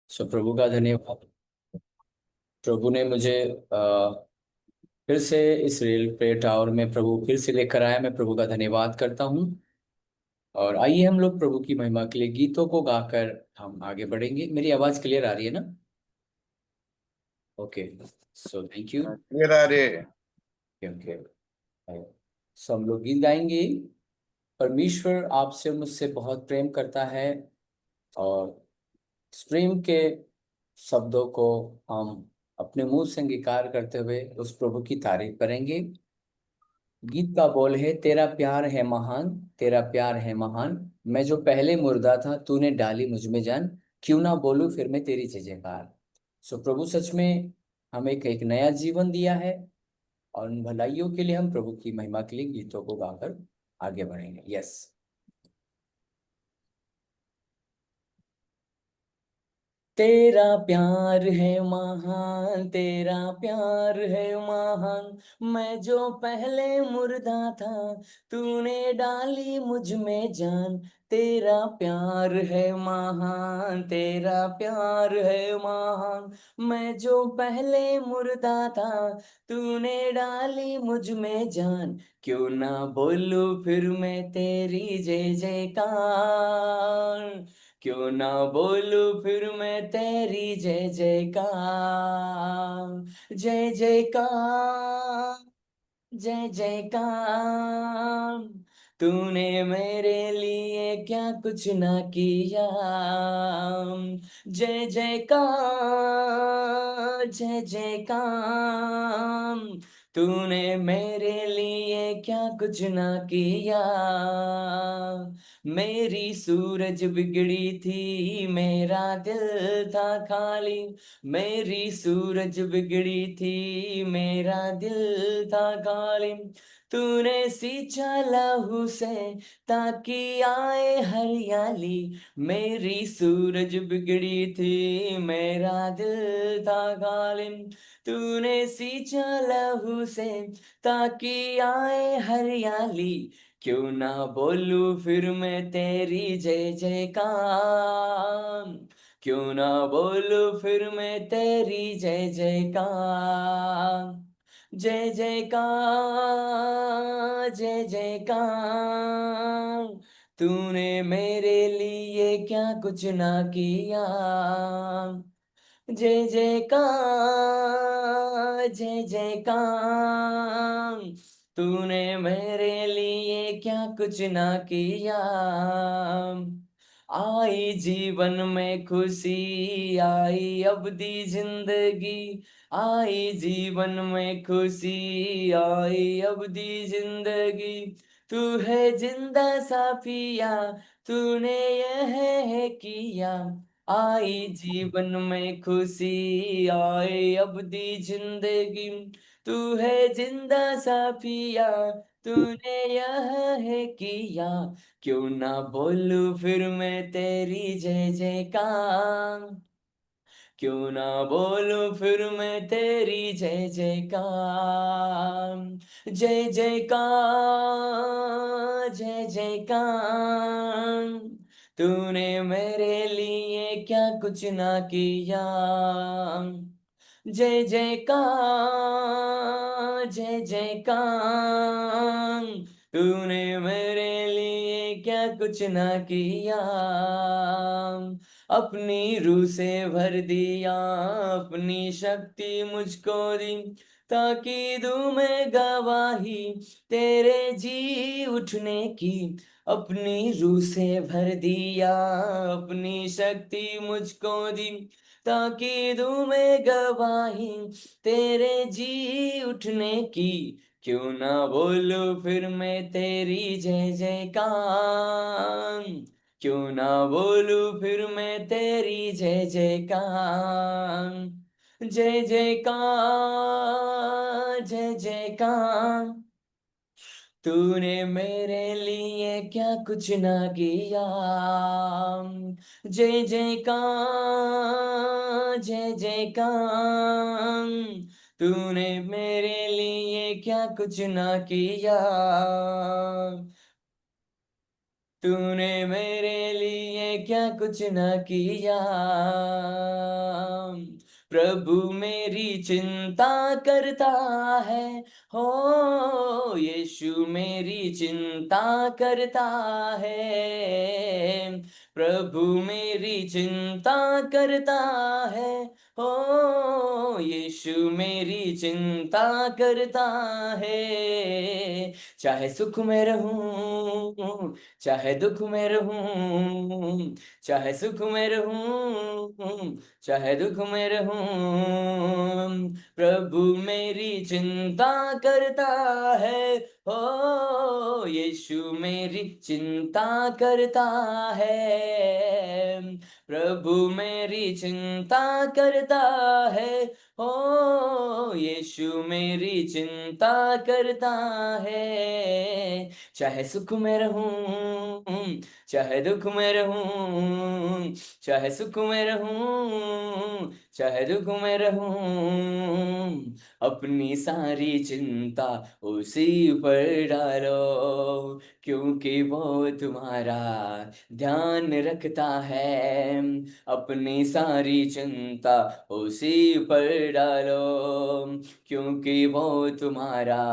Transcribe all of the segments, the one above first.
प्रभु का धन्यवाद। प्रभु ने मुझे फिर से इस रेल पे टावर में प्रभु फिर से लेकर आया। मैं प्रभु का धन्यवाद करता हूँ। और आइए हम लोग प्रभु की महिमा के लिए गीतों को गाकर हम आगे बढ़ेंगे। मेरी आवाज क्लियर आ रही है ना? Okay. So thank you. Clear आ रही है। ओके। सो हम लोग गीत गाएंगे। परमेश्वर आपसे मुझसे बहुत प्रेम करता है। और इस प्रेम के शब्दों को हम अपने मुंह से अंगीकार करते हुए उस प्रभु की तारीफ करेंगे। गीत का बोल है, तेरा प्यार है महान, तेरा प्यार है महान। मैं जो पहले मुर्दा था तूने डाली मुझ में जान। क्यों ना बोलूं फिर मैं तेरी जय जयकार। प्रभु सच में हमें एक नया जीवन दिया है। और उन भलाइयों के लिए हम प्रभु की महिमा के लिए गीतों को गाकर आगे बढ़ेंगे। यस। तेरा प्यार है महान, तेरा प्यार है महान। मैं जो पहले मुर्दा था तूने डाली मुझ में जान। तेरा प्यार है महान, तेरा प्यार है महान। मैं जो पहले मुर्दा था तूने डाली मुझ में जान। क्यों ना बोलूं फिर मैं तेरी जय जयकार। क्यों ना बोलूं फिर मैं तेरी जय जयकार। जय जयकार, जय जयकार। तूने मेरे लिए क्या कुछ ना किया। जय जयकार, जय जयकार। तूने मेरे लिए क्या कुछ ना किया। मेरी सूरज बिगड़ी थी, मेरा दिल था खाली। मेरी सूरज बिगड़ी थी, मेरा दिल था खाली। तूने सींचा लहू से ताकि आए हरियाली। मेरी सूरज बिगड़ी थी, मेरा दिल था खाली। तूने सींचा लहू से ताकि आए हरियाली। क्यों ना बोलूं फिर मैं तेरी जय जयकार। क्यों ना बोलूं फिर मैं तेरी जय जयकार। जय जयकार, जय जयकार। तूने मेरे लिए क्या कुछ ना किया। जय जयकार, जय जयकार। तूने मेरे लिए क्या कुछ ना किया। आई जीवन में खुशी, आई अब दी जिंदगी। आई जीवन में खुशी, आई अब दी जिंदगी। तू है जिंदा साफिया, तूने यह है किया। आई जीवन में खुशी, आई अब दी जिंदगी। तू है जिंदा साफिया, तूने यह है किया। क्यों ना बोलूं फिर मैं तेरी जय जयकार। क्यों ना बोलूं फिर मैं तेरी जय जयकार। जय जयकार, जय जयकार। तूने मेरे लिए क्या कुछ ना किया। जय जयकार, जय जयकार। तूने मेरे लिए क्या कुछ ना किया। अपनी रूह से भर दिया, अपनी शक्ति मुझको दी। ताकि दूं मैं गवाही तेरे जी उठने की। अपनी रूह से भर दिया, अपनी शक्ति मुझको दी। ताकि दूं मैं गवाही तेरे जी उठने की। क्यों ना बोलूं फिर मैं तेरी जय जयकार। क्यों ना बोलूं फिर मैं तेरी जय जयकार। जय जयकार, जय जयकार। तूने मेरे लिए क्या कुछ ना किया। जय जयकार, जय जयकार। तूने मेरे लिए क्या कुछ ना किया। तूने मेरे लिए क्या कुछ ना किया। प्रभु मेरी चिंता करता है, हो यीशु मेरी चिंता करता है। प्रभु मेरी चिंता करता है, हो यीशु मेरी चिंता करता है। चाहे सुख में रहूं, चाहे दुख में रहूं, चाहे सुख में रहूं, चाहे दुख में रहूं, प्रभु मेरी चिंता करता है, हो यीशु मेरी चिंता करता है। प्रभु मेरी चिंता करता है, हो यीशु मेरी चिंता करता है। चाहे सुख में रहूं, चाहे दुख में रहूं, चाहे सुख में रहूं, चाहे दुख में रहूं, अपनी सारी चिंता उसी पर डालो, क्योंकि वो तुम्हारा ध्यान रखता है। अपनी सारी चिंता उसी पर डालो, क्योंकि वो तुम्हारा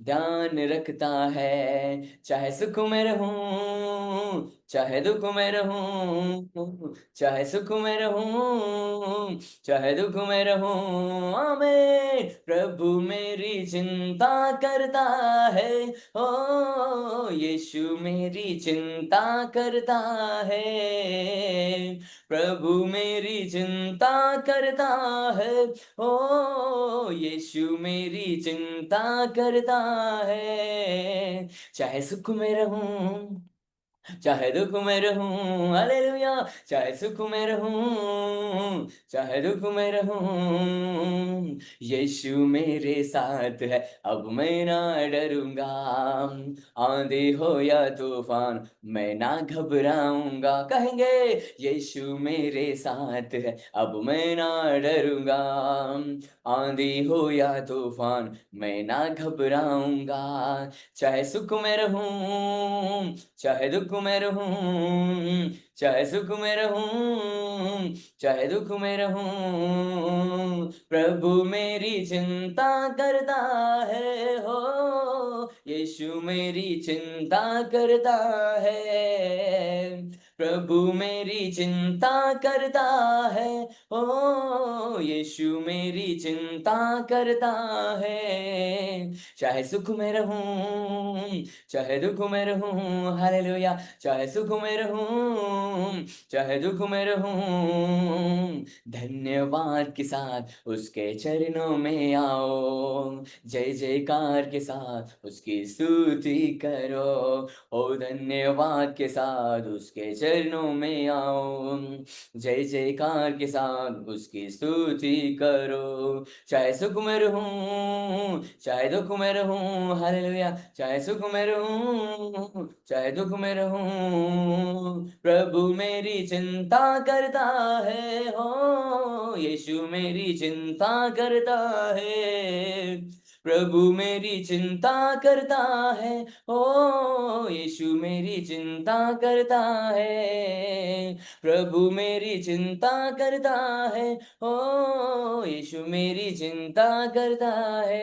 ध्यान रखता है। चाहे सुख में रहूं, चाहे दुख में रहूं, चाहे सुख में रहूं, चाहे दुख में रहूं, आमीन। प्रभु मेरी चिंता करता है, ओ यीशु मेरी चिंता करता है। प्रभु मेरी चिंता करता है, ओ यीशु मेरी चिंता करता है। चाहे सुख में रहूं, चाहे दुख में रहूं, हालेलुया। चाहे सुख में रहूं, चाहे दुख में रहूं, यीशु मेरे साथ है, अब मैं ना डरूंगा। आंधी हो या तूफान मैं ना घबराऊंगा, कहेंगे यीशु मेरे साथ है, अब मैं ना डरूंगा। आंधी हो या तूफान मैं ना घबराऊंगा। चाहे सुख में रहूं, चाहे दुख में रहूं, चाहे सुख में रहूं, चाहे दुख में रहूं, प्रभु मेरी चिंता करता है, हो यीशु मेरी चिंता करता है। प्रभु मेरी चिंता करता है, ओ यीशु मेरी चिंता करता है। चाहे सुख में रहूं, चाहे दुख में रहूं, हालेलुया। चाहे सुख में रहूं, चाहे दुख में रहूं, धन्यवाद के साथ उसके चरणों में आओ, जय जयकार के साथ उसकी स्तुति करो। ओ धन्यवाद के साथ उसके चरणों में आओ, जय जयकार के साथ उसकी स्तुति करो। चाहे सुख में रहूं, चाहे दुख में रहूं, हालेलुया। चाहे सुख में रहूं, चाहे दुख में रहूं, प्रभु मेरी चिंता करता है, हो यीशु मेरी चिंता करता है। प्रभु मेरी चिंता करता है, ओ यीशु मेरी चिंता करता है। प्रभु मेरी चिंता करता है, ओ यीशु मेरी चिंता करता है।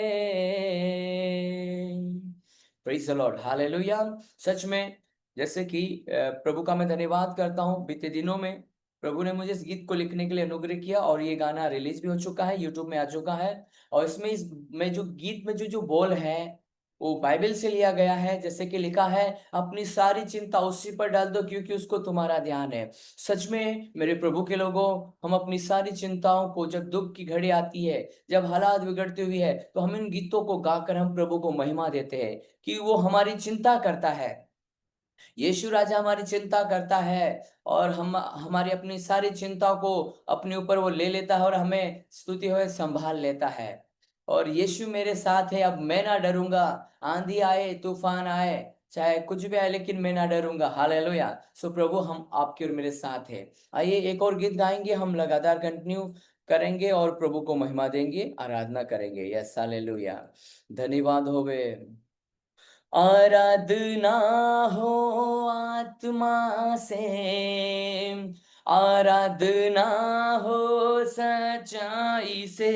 Praise the Lord, hallelujah. सच में जैसे कि प्रभु का मैं धन्यवाद करता हूँ, बीते दिनों में प्रभु ने मुझे इस गीत को लिखने के लिए अनुग्रह किया और ये गाना रिलीज भी हो चुका है, यूट्यूब में आ चुका है। और इसमें इस में जो गीत में जो बोल है वो बाइबल से लिया गया है। जैसे कि लिखा है, अपनी सारी चिंता उसी पर डाल दो क्योंकि उसको तुम्हारा ध्यान है। सच में मेरे प्रभु के लोगों, हम अपनी सारी चिंताओं को, जब दुख की घड़ी आती है, जब हालात बिगड़ती हुई है, तो हम इन गीतों को गाकर हम प्रभु को महिमा देते हैं कि वो हमारी चिंता करता है। यीशु राजा हमारी चिंता करता है और हम हमारी अपनी सारी चिंताओं को अपने ऊपर वो ले लेता है और हमें स्तुति हुए संभाल लेता है। और यीशु मेरे साथ है, अब मैं ना डरूंगा। आंधी आए, तूफान आए, चाहे कुछ भी आए, लेकिन मैं ना डरूंगा, हालेलुया। सो प्रभु हम आपके और मेरे साथ है। आइए एक और गीत गाएंगे, हम लगातार कंटिन्यू करेंगे और प्रभु को महिमा देंगे, आराधना करेंगे। Yes, hallelujah. धन्यवाद होवे। आराधना हो आत्मा से, आराधना हो सच्चाई से,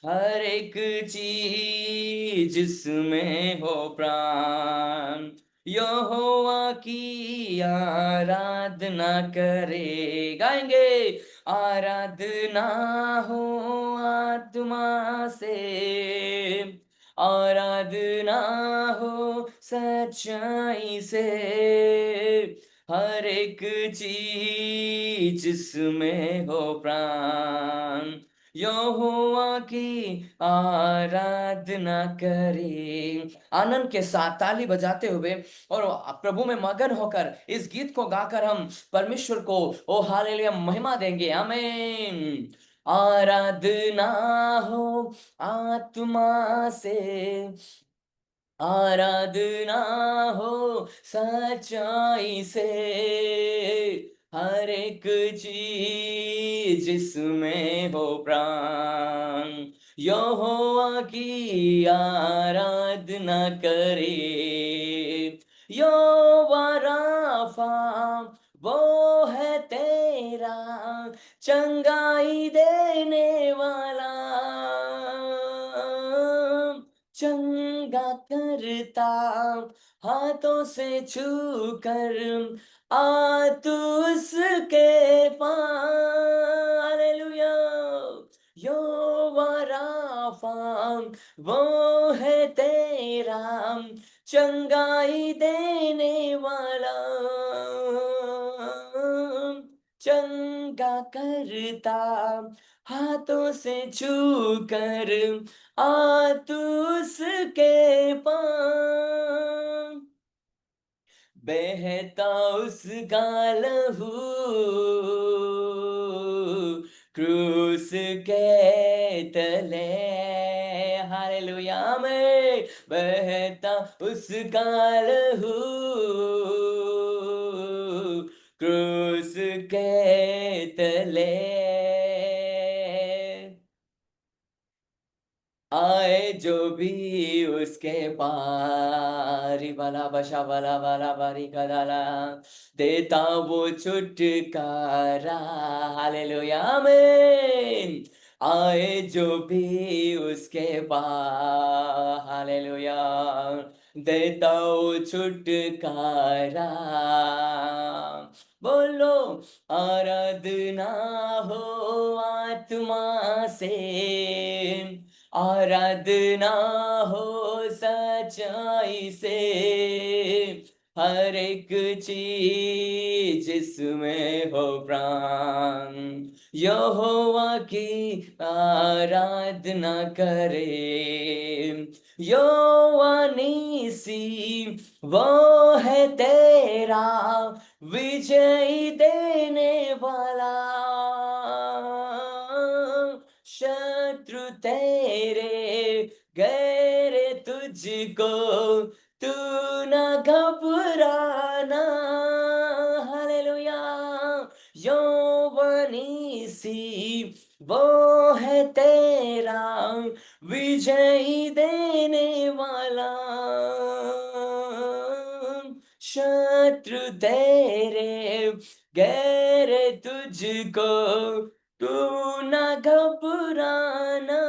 हर एक चीज जिसमें हो प्राण, यहोवा की आराधना करे। गाएंगे, आराधना हो आत्मा से, आराधना हो सच्चाई से, हर एक चीज जिसमें हो प्राण, यहोवा की आराधना करे। आनंद के साथ ताली बजाते हुए और प्रभु में मगन होकर इस गीत को गाकर हम परमेश्वर को ओ हालेलुया महिमा देंगे। आमीन। आराधना हो आत्मा से, आराधना हो सच्चाई से, हर एक चीज जिसमें हो प्राण, यहोवा की आराधना करे। यहोवा राफा वो है तेरा चंगाई देने वाला, चंगा करता हाथों से छू कर आ तू उसके पास। हालेलुया। यहोवा राफा वो है तेरा चंगाई देने वाला, चंगा करता हाथों से छू कर आ तू उसके पास। बहता उसका लहू क्रूस के तले, हालेलुया में बहता उसका लहू क्रूस के तले, आए जो भी उसके पारी वाला बशा वाला वाला बारी कदाला, देता वो छुटकारा। हालेलुया आमीन। आए जो भी उसके पास, हालेलुया, देता वो छुटकारा। बोलो, आराधना हो आत्मा से, आराधना हो सच्चाई से, हर एक चीज जिसमें हो प्राण, यहोवा की आराधना करे। यहोवा नीसी वो है तेरा विजय देने वाला, शत्रु तेरे गैर तुझको तू न घबराना। हालेलुया। यौवनीसी वो है तेरा विजय देने वाला, शत्रु तेरे गैर तुझको तू न घबराना।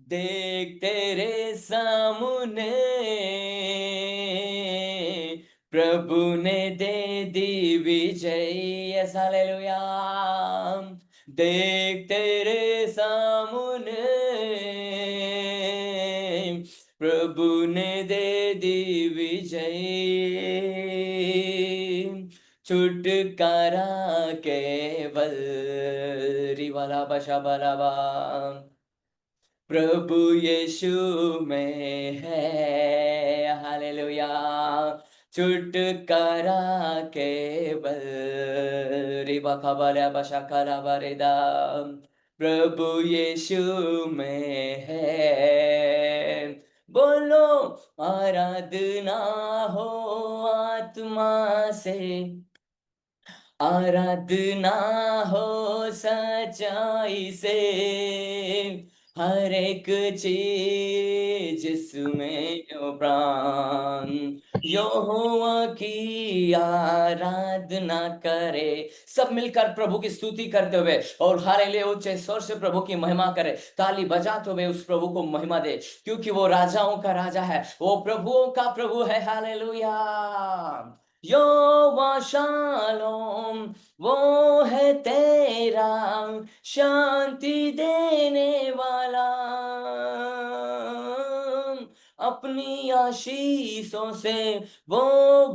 देख तेरे सामने प्रभु ने दे दी विजय। हालेलुया। देख तेरे सामने प्रभु ने दे दी विजय, छुटकारा केवल रिवाला बशा बलावा प्रभु यीशु में है। हालेलुया। छुटकारा केवल रिबा खबरा बशा करा बरेदा प्रभु यीशु में है। बोलो, आराधना हो आत्मा से, आराधना हो सच्चाई से, हर एक चीज जिसमें हो प्राण, यहोवा की आराधना करे। सब मिलकर प्रभु की स्तुति करते हुए और हालेलुया उच्च स्वर से प्रभु की महिमा करे, ताली बजाते हुए उस प्रभु को महिमा दे, क्योंकि वो राजाओं का राजा है, वो प्रभुओं का प्रभु है। हालेलुया। यहोवा शालोम, वो है तेरा शांति देने वाला, अपनी आशीषों से वो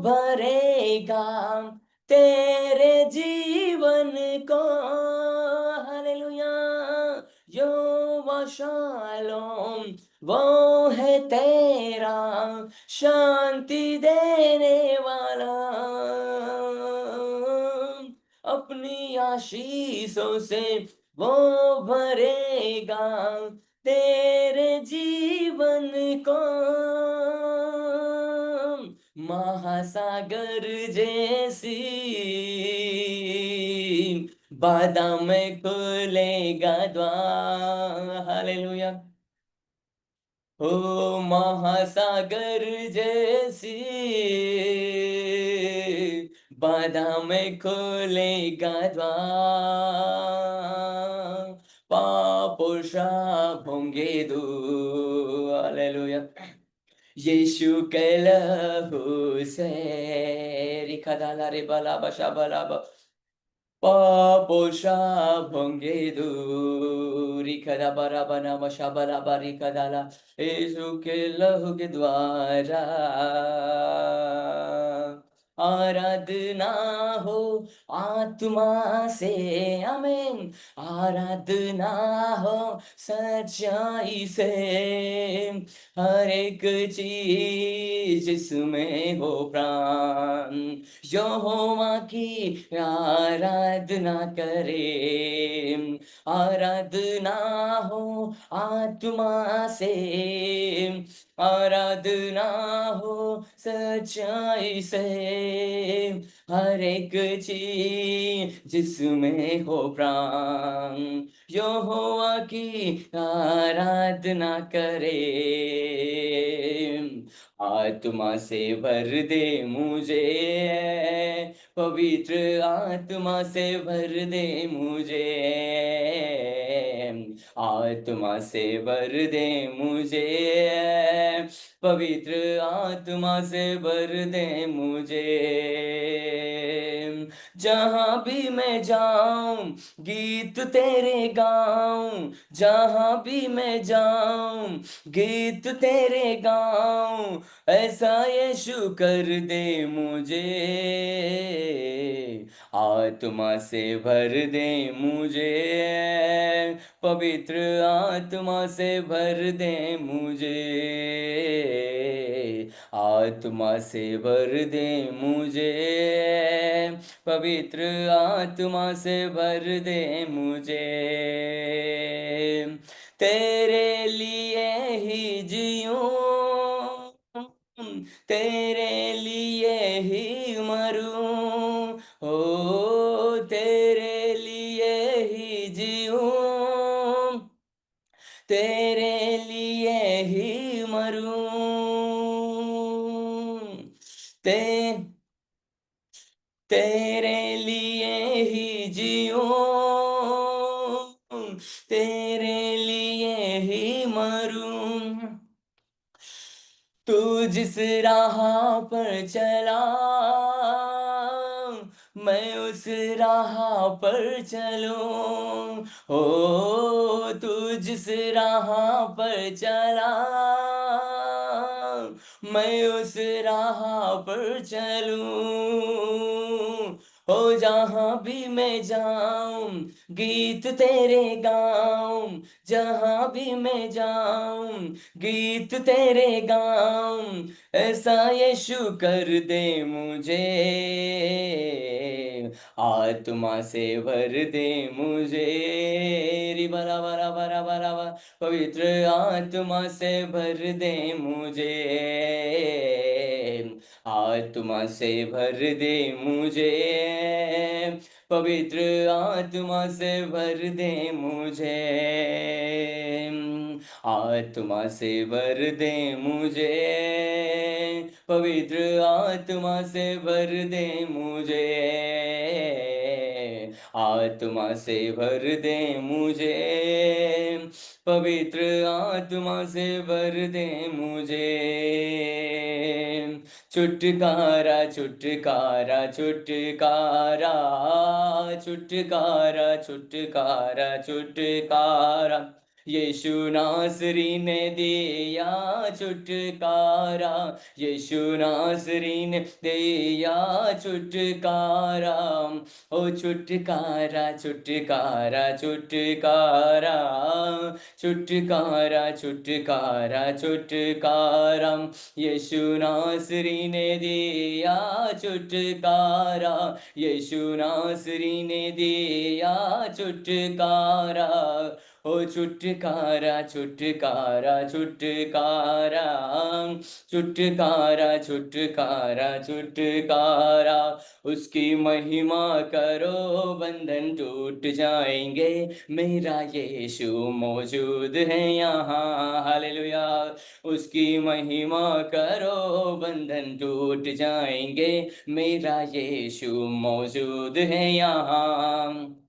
भरेगा तेरे जीवन को। हालेलुया। यहोवा शालोम, वो है तेरा शांति देने वाला, अपनी आशीषों से वो भरेगा तेरे जीवन को। महासागर जैसी बादाम में खुलेगा द्वार। हालेलुया। ओ महासागर जैसी बादाम में खुलेगा द्वार, पापों शाप होंगे दूर। हालेलुया। यीशु के लहू से रिखदाला रे बला बशा बला पापों शाप होंगे दूर। रिखदा बरा बना बशा बला बारी कदाला, यीशु के लहू के द्वारा आराधना हो आत्मा से। आमीन। आराधना हो सच्चाई से, हर एक चीज जिसमें हो प्राण यहोवा की आराधना करे। आराधना हो आत्मा से, आराधना हो सच्चाई से, हर एक चीज जिसमें हो प्राण यहोवा की आराधना करे। आत्मा से भर दे मुझे, पवित्र आत्मा से भर दे मुझे, आत्मा से भर दे मुझे, पवित्र आत्मा से भर दे मुझे। जहां भी मैं जाऊं गीत तेरे गाऊं, जहां भी मैं जाऊं गीत तेरे गाऊं, ऐसा यीशु कर दे मुझे। आत्मा से भर दे मुझे, पवित्र आत्मा से भर दे मुझे, आत्मा से भर दे मुझे, पवित्र आत्मा से भर दे मुझे। तेरे लिए ही जीऊं, तेरे लिए ही मरूं, ओ तेरे लिए ही जीऊं, तेरे लिए ही मरूं। ते तेरे लिए ही जीऊं, तेरे लिए ही मरूं। तू जिस राह पर चला मैं उस राह पर चलूं, हो तू जिस राह पर चला मैं उस राह पर चलूं। हो जहां भी मैं जाऊं गीत तेरे गाऊं, जहां भी मैं जाऊं गीत तेरे गाऊं, ऐसा यीशु कर दे मुझे। आत्मा से भर दे मुझे, री बरा बरा बरा बरा बरा, पवित्र आत्मा से भर दे मुझे, आत्मा से भर दे मुझे, पवित्र आत्मा से भर दे मुझे, आत्मा से भर दे मुझे, पवित्र आत्मा से भर दे मुझे, आत्मा से भर दे मुझे, पवित्र आत्मा से भर दे मुझे। छुटकारा छुटकारा छुटकारा, छुटकारा छुटकारा छुटकारा, यीशु नासरी ने दिया छुटकारा, यीशु नासरी ने दिया छुटकारा, ओ छुटकारा छुटकारा छुटकारा, छुटकारा छुटकारा छुटकारा, यीशु नासरी ने दिया छुटकारा, यीशु नासरी ने दिया छुटकारा, ओ छुटकारा छुटकारा छुटकारा, छुटकारा छुटकारा छुटकारा, उसकी महिमा करो बंधन टूट जाएंगे, मेरा यीशु मौजूद है यहाँ, हालेलुया। उसकी महिमा करो बंधन टूट जाएंगे, मेरा यीशु मौजूद है यहाँ,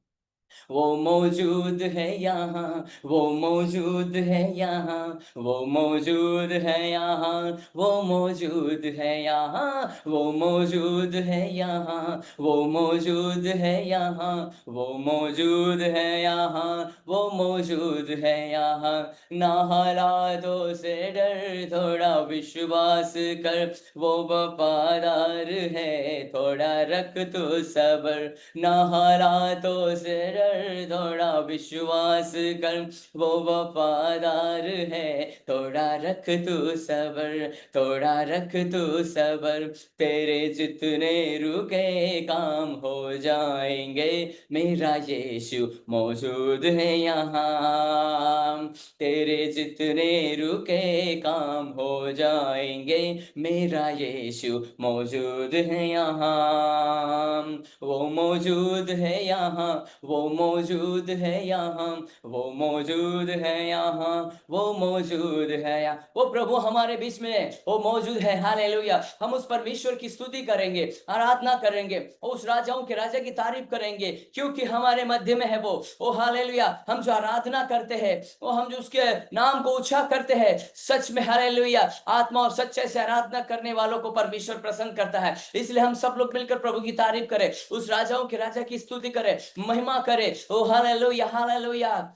वो मौजूद है यहाँ, वो मौजूद है यहाँ, वो मौजूद है यहाँ, वो मौजूद है यहाँ, वो मौजूद है यहाँ, वो मौजूद है यहाँ, वो मौजूद है यहाँ, वो मौजूद है यहाँ। ना हालातों से डर, थोड़ा विश्वास कर, वो वफादार है, थोड़ा रख तो सबर। ना हालातों से डर, थोड़ा विश्वास कर, वो वफादार है, थोड़ा रख तू सबर, थोड़ा रख तू सबर। तेरे जितने रुके काम हो जाएंगे, मेरा यीशु मौजूद है यहाँ। तेरे जितने रुके काम हो जाएंगे, मेरा यीशु मौजूद है यहाँ, वो मौजूद है यहाँ, वो मौजूद है यहाँ, वो मौजूद है यहाँ, वो मौजूद है यहाँ। वो प्रभु हमारे बीच में है, वो मौजूद है, हालेलुया। हम उस परमेश्वर की स्तुति करेंगे, आराधना करेंगे, उस राजाओं के राजा की तारीफ करेंगे, क्योंकि हमारे मध्य में है वो। ओ हालेलुया, हम जो आराधना करते हैं, वो हम जो उसके नाम को ऊंचा करते हैं, सच में हालेलुया, आत्मा और सच्चाई से आराधना करने वालों को परमेश्वर प्रसन्न करता है। इसलिए हम सब लोग मिलकर प्रभु की तारीफ करें, उस राजाओं के राजा की स्तुति करें, महिमा करें। ओ हालेलुया हालेलुया,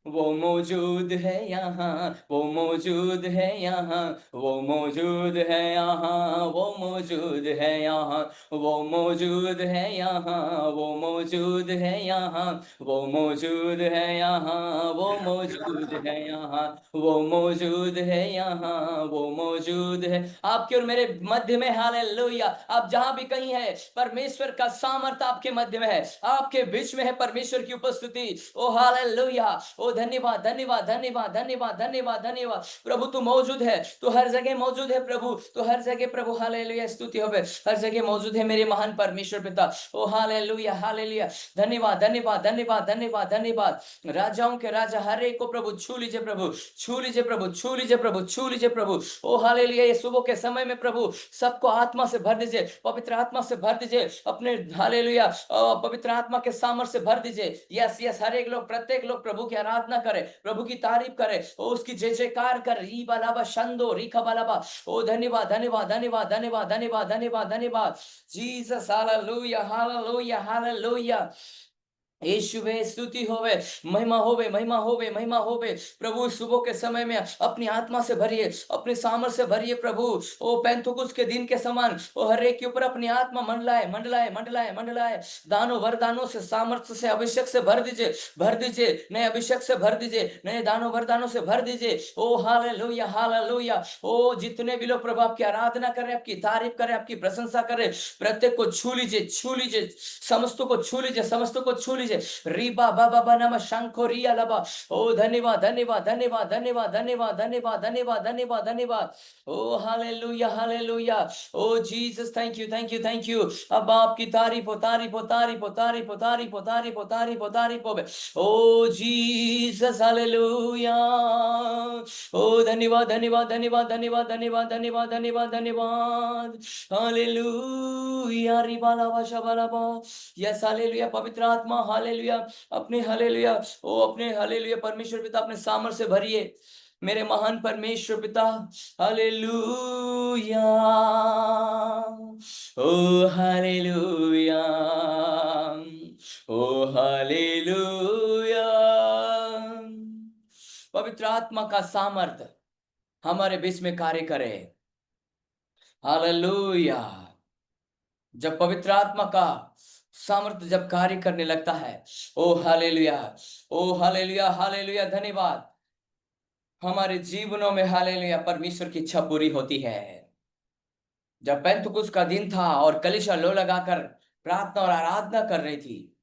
वो मौजूद है यहाँ, वो मौजूद है यहाँ, वो मौजूद है यहाँ, वो मौजूद है यहाँ, वो मौजूद है यहाँ, वो मौजूद है यहाँ, वो मौजूद है यहाँ, वो मौजूद है यहाँ, वो मौजूद है यहाँ, वो मौजूद है आपके और मेरे मध्य में, हालेलुया। आप जहां भी कहीं है, परमेश्वर का सामर्थ आपके मध्य में है, आपके बीच में है परमेश्वर की उपस्थिति। ओ हालेलुया, ओ धन्यवाद धन्यवाद धन्यवाद धन्यवाद धन्यवाद धन्यवाद। प्रभु तू मौजूद है, तू हर जगह मौजूद है प्रभु, तू हर जगह प्रभु, हालेलुया, स्तुति हो, हर जगह मौजूद है मेरे महान परमेश्वर पिता। ओ हालेलुया हालेलुया, धन्यवाद धन्यवाद धन्यवाद धन्यवाद धन्यवाद। राजाओं के राजा हर एक को प्रभु छू लीजिए, प्रभु छू लीजिए, प्रभु छू लीजिए, प्रभु छू लीजिए प्रभु। ओ हालेलुया, ये सुबह के समय में प्रभु सबको आत्मा से भर दीजिए, पवित्र आत्मा से भर दीजिए, अपने हालेलुया पवित्र आत्मा के सामर्थ्य से भर दीजिए। यस यस, हर एक लोग, प्रत्येक लोग प्रभु की आराधना करे, प्रभु की तारीफ करे, और उसकी जय जयकार कर। री बालाबा शंदो रीखा बालाबा, ओ धन्यवाद धन्यवाद धन्यवाद धन्यवाद धन्यवाद धन्यवाद धन्यवाद जीसस, हालेलुया हालेलुया हालेलुया। यीशुवे स्तुति होवे, महिमा होवे, महिमा होवे, महिमा होवे। प्रभु सुबह के समय में अपनी आत्मा से भरिए, अपने सामर्थ्य से भरिए प्रभु। ओ पैंतुकुस के दिन के समान ओ हर एक के ऊपर अपनी आत्मा मंडलाए मंडलाए मंडलाए मंडलाए। दानों वरदानों से, सामर्थ्य से, अभिषेक से भर दीजिए, भर दीजिए, नए अभिषेक से भर दीजिए, नए दानों वरदानों से भर दीजिए। ओ हालेलुया हालेलुया। ओ जितने भी लोग प्रभु आपकी आराधना करें, आपकी तारीफ करें, आपकी प्रशंसा करें, प्रत्येक को छू लीजिए, छू लीजिए, समस्तों को छू लीजिए, समस्तों को छू लीजिए। लीजिए। रीबा बाबा बनम शंखो रिया लबा। ओ धन्यवाद धन्यवाद धन्यवाद धन्यवाद धन्यवाद धन्यवाद धन्यवाद धन्यवाद धन्यवाद। Oh hallelujah hallelujah. Oh Jesus thank you thank you. अब आपकी तारीफ हो तारीफ हो तारीफ हो तारीफ हो तारीफ हो तारीफ हो तारीफ हो तारीफ हो। ओ जीसस हालेलुया। ओ धन्यवाद धन्यवाद धन्यवाद धन्यवाद धन्यवाद धन्यवाद धन्यवाद धन्यवाद। हालेलुया रिबाला वाशा। यस हालेलुया पवित्र आत्मा हालेलुया। अपने हालेलुया ओ अपने हालेलुया परमेश्वर पिता अपने सामर्थ्य से भरिए मेरे महान परमेश्वर पिता। हालेलुया ओ हालेलुया ओ हालेलुया। पवित्र आत्मा का सामर्थ हमारे बीच में कार्य करे। हालेलुया। जब पवित्र आत्मा का सामर्थ्य जब कार्य करने लगता है, ओ हालेलुया ओ हालेलुया हालेलुया धन्यवाद। हमारे जीवनों में हालेलुया परमेश्वर की इच्छा पूरी होती है। जब पेंतुकुस का दिन था और कलीसिया लो लगाकर प्रार्थना और आराधना कर रही थी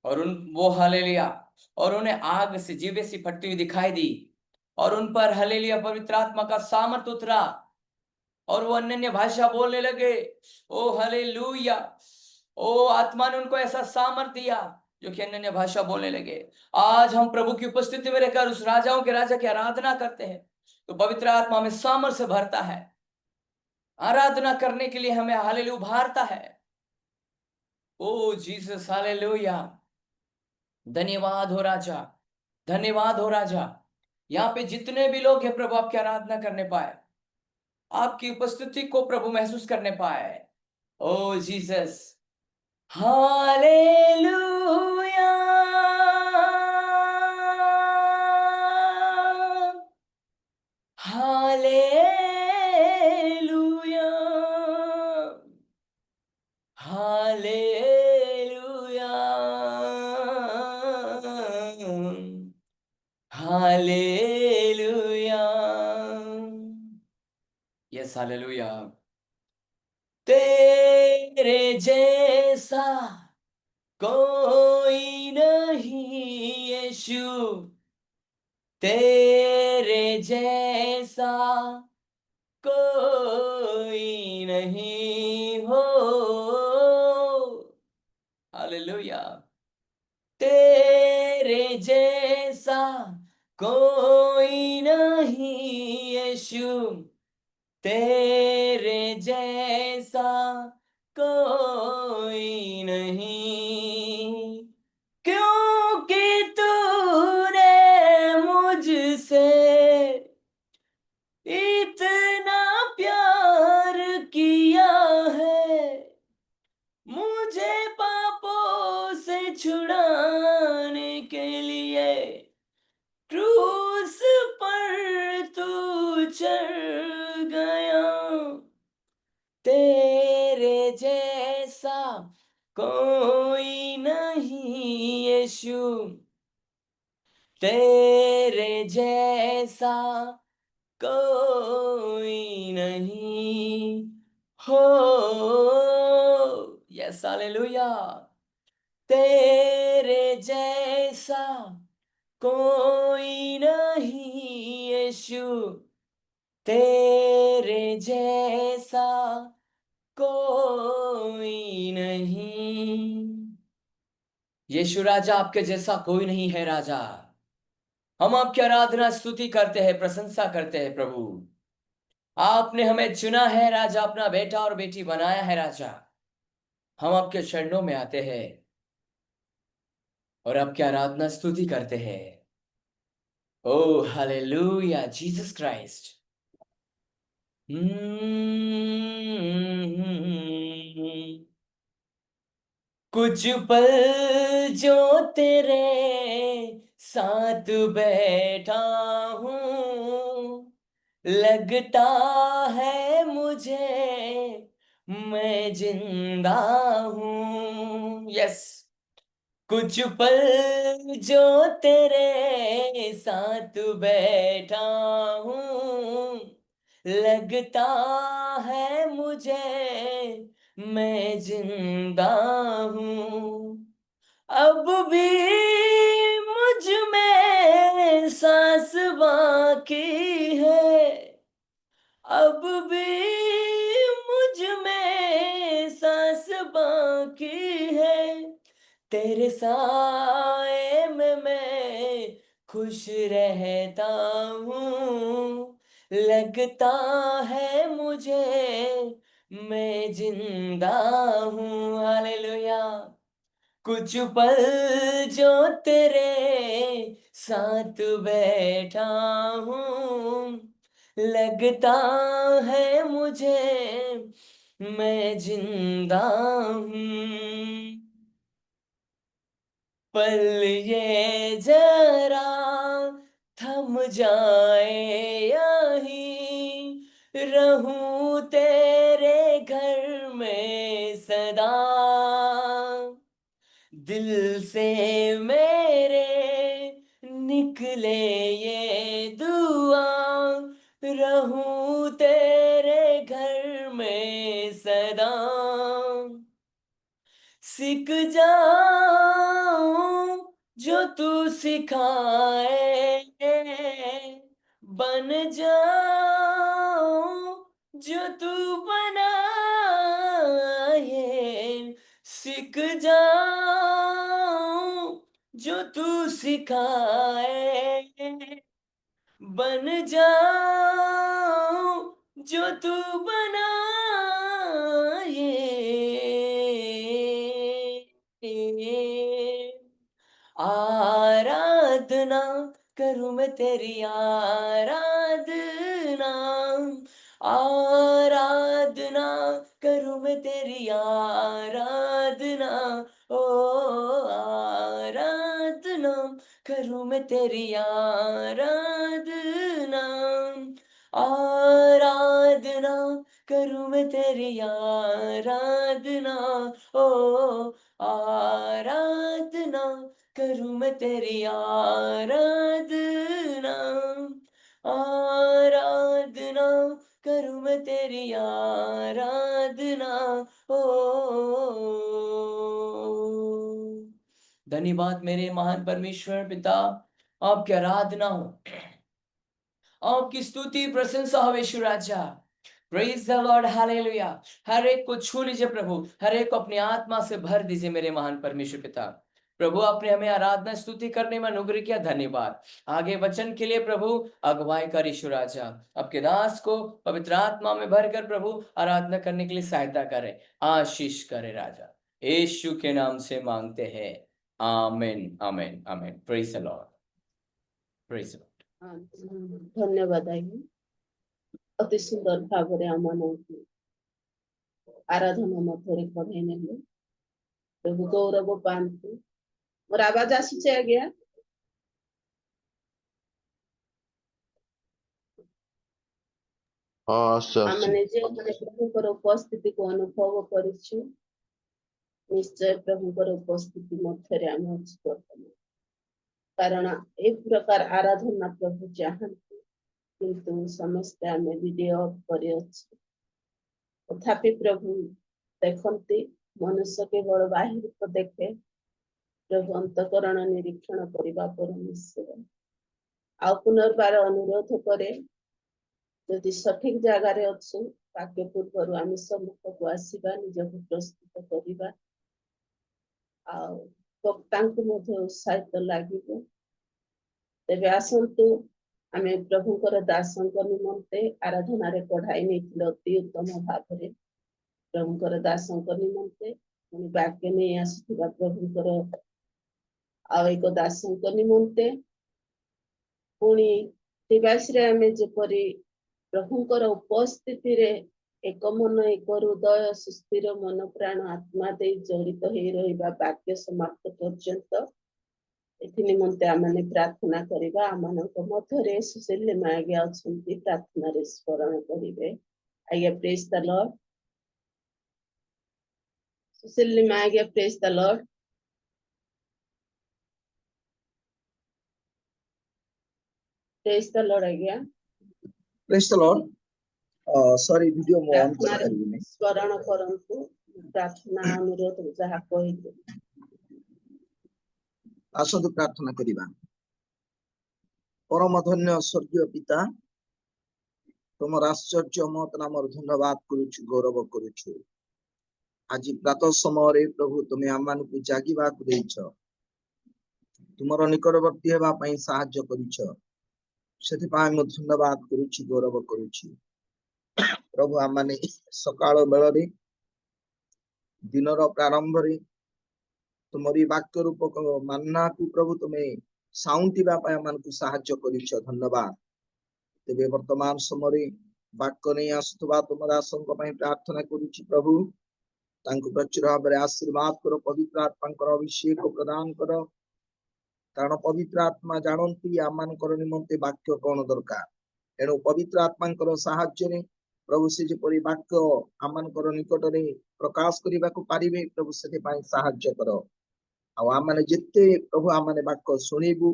और उन वो हालेलुया और उन्हें आग से जीवे सी फटती हुई दिखाई दी और उन पर हालेलुया पवित्र आत्मा का सामर्थ उतरा और वो अन्य भाषा बोलने लगे। ओ हालेलुया। ओ आत्मा ने उनको ऐसा सामर्थ दिया जो कि अन्य भाषा बोलने लगे। आज हम प्रभु की उपस्थिति में रहकर उस राजाओं के राजा की आराधना करते हैं तो पवित्र आत्मा में सामर्थ्य भरता है। आराधना करने के लिए हमें हालेलुया उभारता है। ओ जीसस हालेलुया। धन्यवाद हो राजा धन्यवाद हो राजा। यहाँ पे जितने भी लोग हैं प्रभु आपकी आराधना करने पाए, आपकी उपस्थिति को प्रभु महसूस करने पाए। Oh Jesus hallelujah hallelujah hallelujah hallelujah. Yes hallelujah. तेरे जैसा कोई नहीं यीशु, तेरे जैसा कोई नहीं हो। हालेलुया। तेरे जैसा कोई नहीं यीशु, तेरे जैसा कोई नहीं। क्योंकि तूने मुझसे इतना प्यार किया है, मुझे पापों से छुड़ाने के लिए क्रूस पर तू चढ़ गया। तेरे जैसा कोई नहीं यीशु, तेरे जैसा कोई नहीं हो। Yes hallelujah. तेरे जैसा कोई नहीं यीशु, तेरे जैसा कोई नहीं। यीशु राजा आपके जैसा कोई नहीं है राजा। हम आपकी आराधना स्तुति करते हैं प्रशंसा करते हैं प्रभु। आपने हमें चुना है राजा, अपना बेटा और बेटी बनाया है राजा। हम आपके चरणों में आते हैं और आपकी आराधना स्तुति करते हैं। ओ हालेलुया जीसस क्राइस्ट। कुछ पल जो तेरे साथ बैठा हूँ, लगता है मुझे मैं जिंदा हूँ। यस। कुछ पल जो तेरे साथ बैठा हूँ, लगता है मुझे मैं जिंदा हूँ। अब भी मुझ में सांस बाकी है, अब भी मुझ में सांस बाकी है, तेरे साए में मैं खुश रहता हूँ, लगता है मुझे मैं जिंदा हूँ। हालेलुया। कुछ पल जो तेरे साथ बैठा हूँ, लगता है मुझे मैं जिंदा हूँ। पल ये जरा थम जाए यहीं, रहूं तेरे घर में सदा, दिल से मेरे निकले ये दुआ, रहूं तेरे घर में सदा, सीख जाऊं जो तू सिखाए, बन जाऊं जो तू बनाए, सीख जाऊं जो तू सिखाए, बन जाऊं जो तू बनाए। आराधना करूं मैं तेरी आराधना, आराधना करूं मैं तेरी आराधना, ओ आराधना करूं मैं तेरी आराधना, आराधना करूं मैं तेरी आराधना, ओ आराधना करूं मैं तेरी आराधना, आराधना करूं मैं तेरी आराधना, ओ। धन्यवाद मेरे महान परमेश्वर पिता, आपकी आराधना हो, आपकी स्तुति प्रशंसा हो यीशु राजा। Praise the Lord, hallelujah. हर एक को छू लीजिए प्रभु, हर एक को अपनी आत्मा से भर दीजिए मेरे महान परमेश्वर पिता। प्रभु आपने हमें आराधना स्तुति करने में अनुग्रह किया, धन्यवाद। आगे वचन के लिए प्रभु अगुवाई कर यीशु राजा, आपके दास को पवित्र आत्मा में भरकर प्रभु आराधना करने के लिए सहायता करे, आशीष करे राजा, यीशु के नाम से मांगते हैं, आमीन आमीन आमीन। Praise the Lord, praise the Lord. धन्यवाद आज्ञा। अति सुंदर भाव आम आराधना मध्य कढ़ाई ने प्रभु गौरव पांतु। मोर आवाज आसुचे आज्ञा? आमने जे प्रभुकर उपस्थिति को अनुभव करिछु, निश्चय प्रभुकर उपस्थिति मध्य आम अच्छी वर्तमान, कारण एक प्रकार आराधना प्रभु चाहती, किंतु समस्ते आम वीडियो कर तथापि प्रभु देखते मनुष्य केवल बाहिर को देखे, प्रभु अंतकरण निरीक्षण करने परमेश्वर आ पुनर्बार अनुरोध करे, यदि सठिक जगार अच्छु वाक्य पूर्व आम सम्मुख को आसवा, निजक प्रस्तुत करवा, वक्ता उत्साहित लगे। तेरे आसतु आम प्रभुकर दासों निमंते आराधना कढ़ाई नहीं अति उत्तम भाव में प्रभुकर दासों निमंते वाक्य नहीं आसुवा प्रभुकर आ एक दासों निमंते पुणी दिवास आम जपरी प्रभुकर उपस्थिति रे एक मन एक हृदय सुस्थिर मन प्राण आत्मा दे जड़ित हो रहा वाक्य समाप्त पर्यंत निमंते आमने प्रार्थना करवा। आम मध्य सुशील आज्ञा अच्छा प्रार्थना स्मरण करेंगे। आज्ञा प्रेज द लॉर्ड। सुशील आज्ञा praise the Lord. Praise the Lord आज्ञा। Praise the Lord. Sorry video मो ऑन कर प्रार्थना स्मरण करंतु, प्रार्थना अनुरोध जहा कहि आसतु प्रार्थना करिबा। परम धन्य स्वर्गीय पिता, तुम आश्चर्य मत नाम धन्यवाद करुछु, गौरव करुछु। आज प्रातः समय प्रभु तुम्हें आम मान को जागिबा को देइछ, तुमर निकटवर्ती हेबा पई साहाय्य करिछ, सेति पई म धन्यवाद करुछु, गौरव करुछु। प्रभु आम माने सकाळ बेलरे दिनर प्रारंभ रे तुमरी वाक्य रूपक मानना को प्रभु तुम्हें साउंटिबा पई आम मान को साहाय्य करिछ, धन्यवाद। तेबे वर्तमान समय वाक्य नहीं आसुवा तुम दासों पई प्रार्थना करुछि प्रभु, तांको प्रचुर भाव आशीर्वाद कर, पवित्र आत्मा अभिषेक प्रदान कर, कारण पवित्र आत्मा जानती आम मान निमंते वाक्य कौन दरकार। एणु पवित्र आत्मा साहाय्य प्रभु से जेपरी वाक्य आम मान निकट में प्रकाश करने को पारिबे प्रभु से साहाय्य कर। आम मैंने जिते प्रभु आम मैंने वाक्य शुणिबू,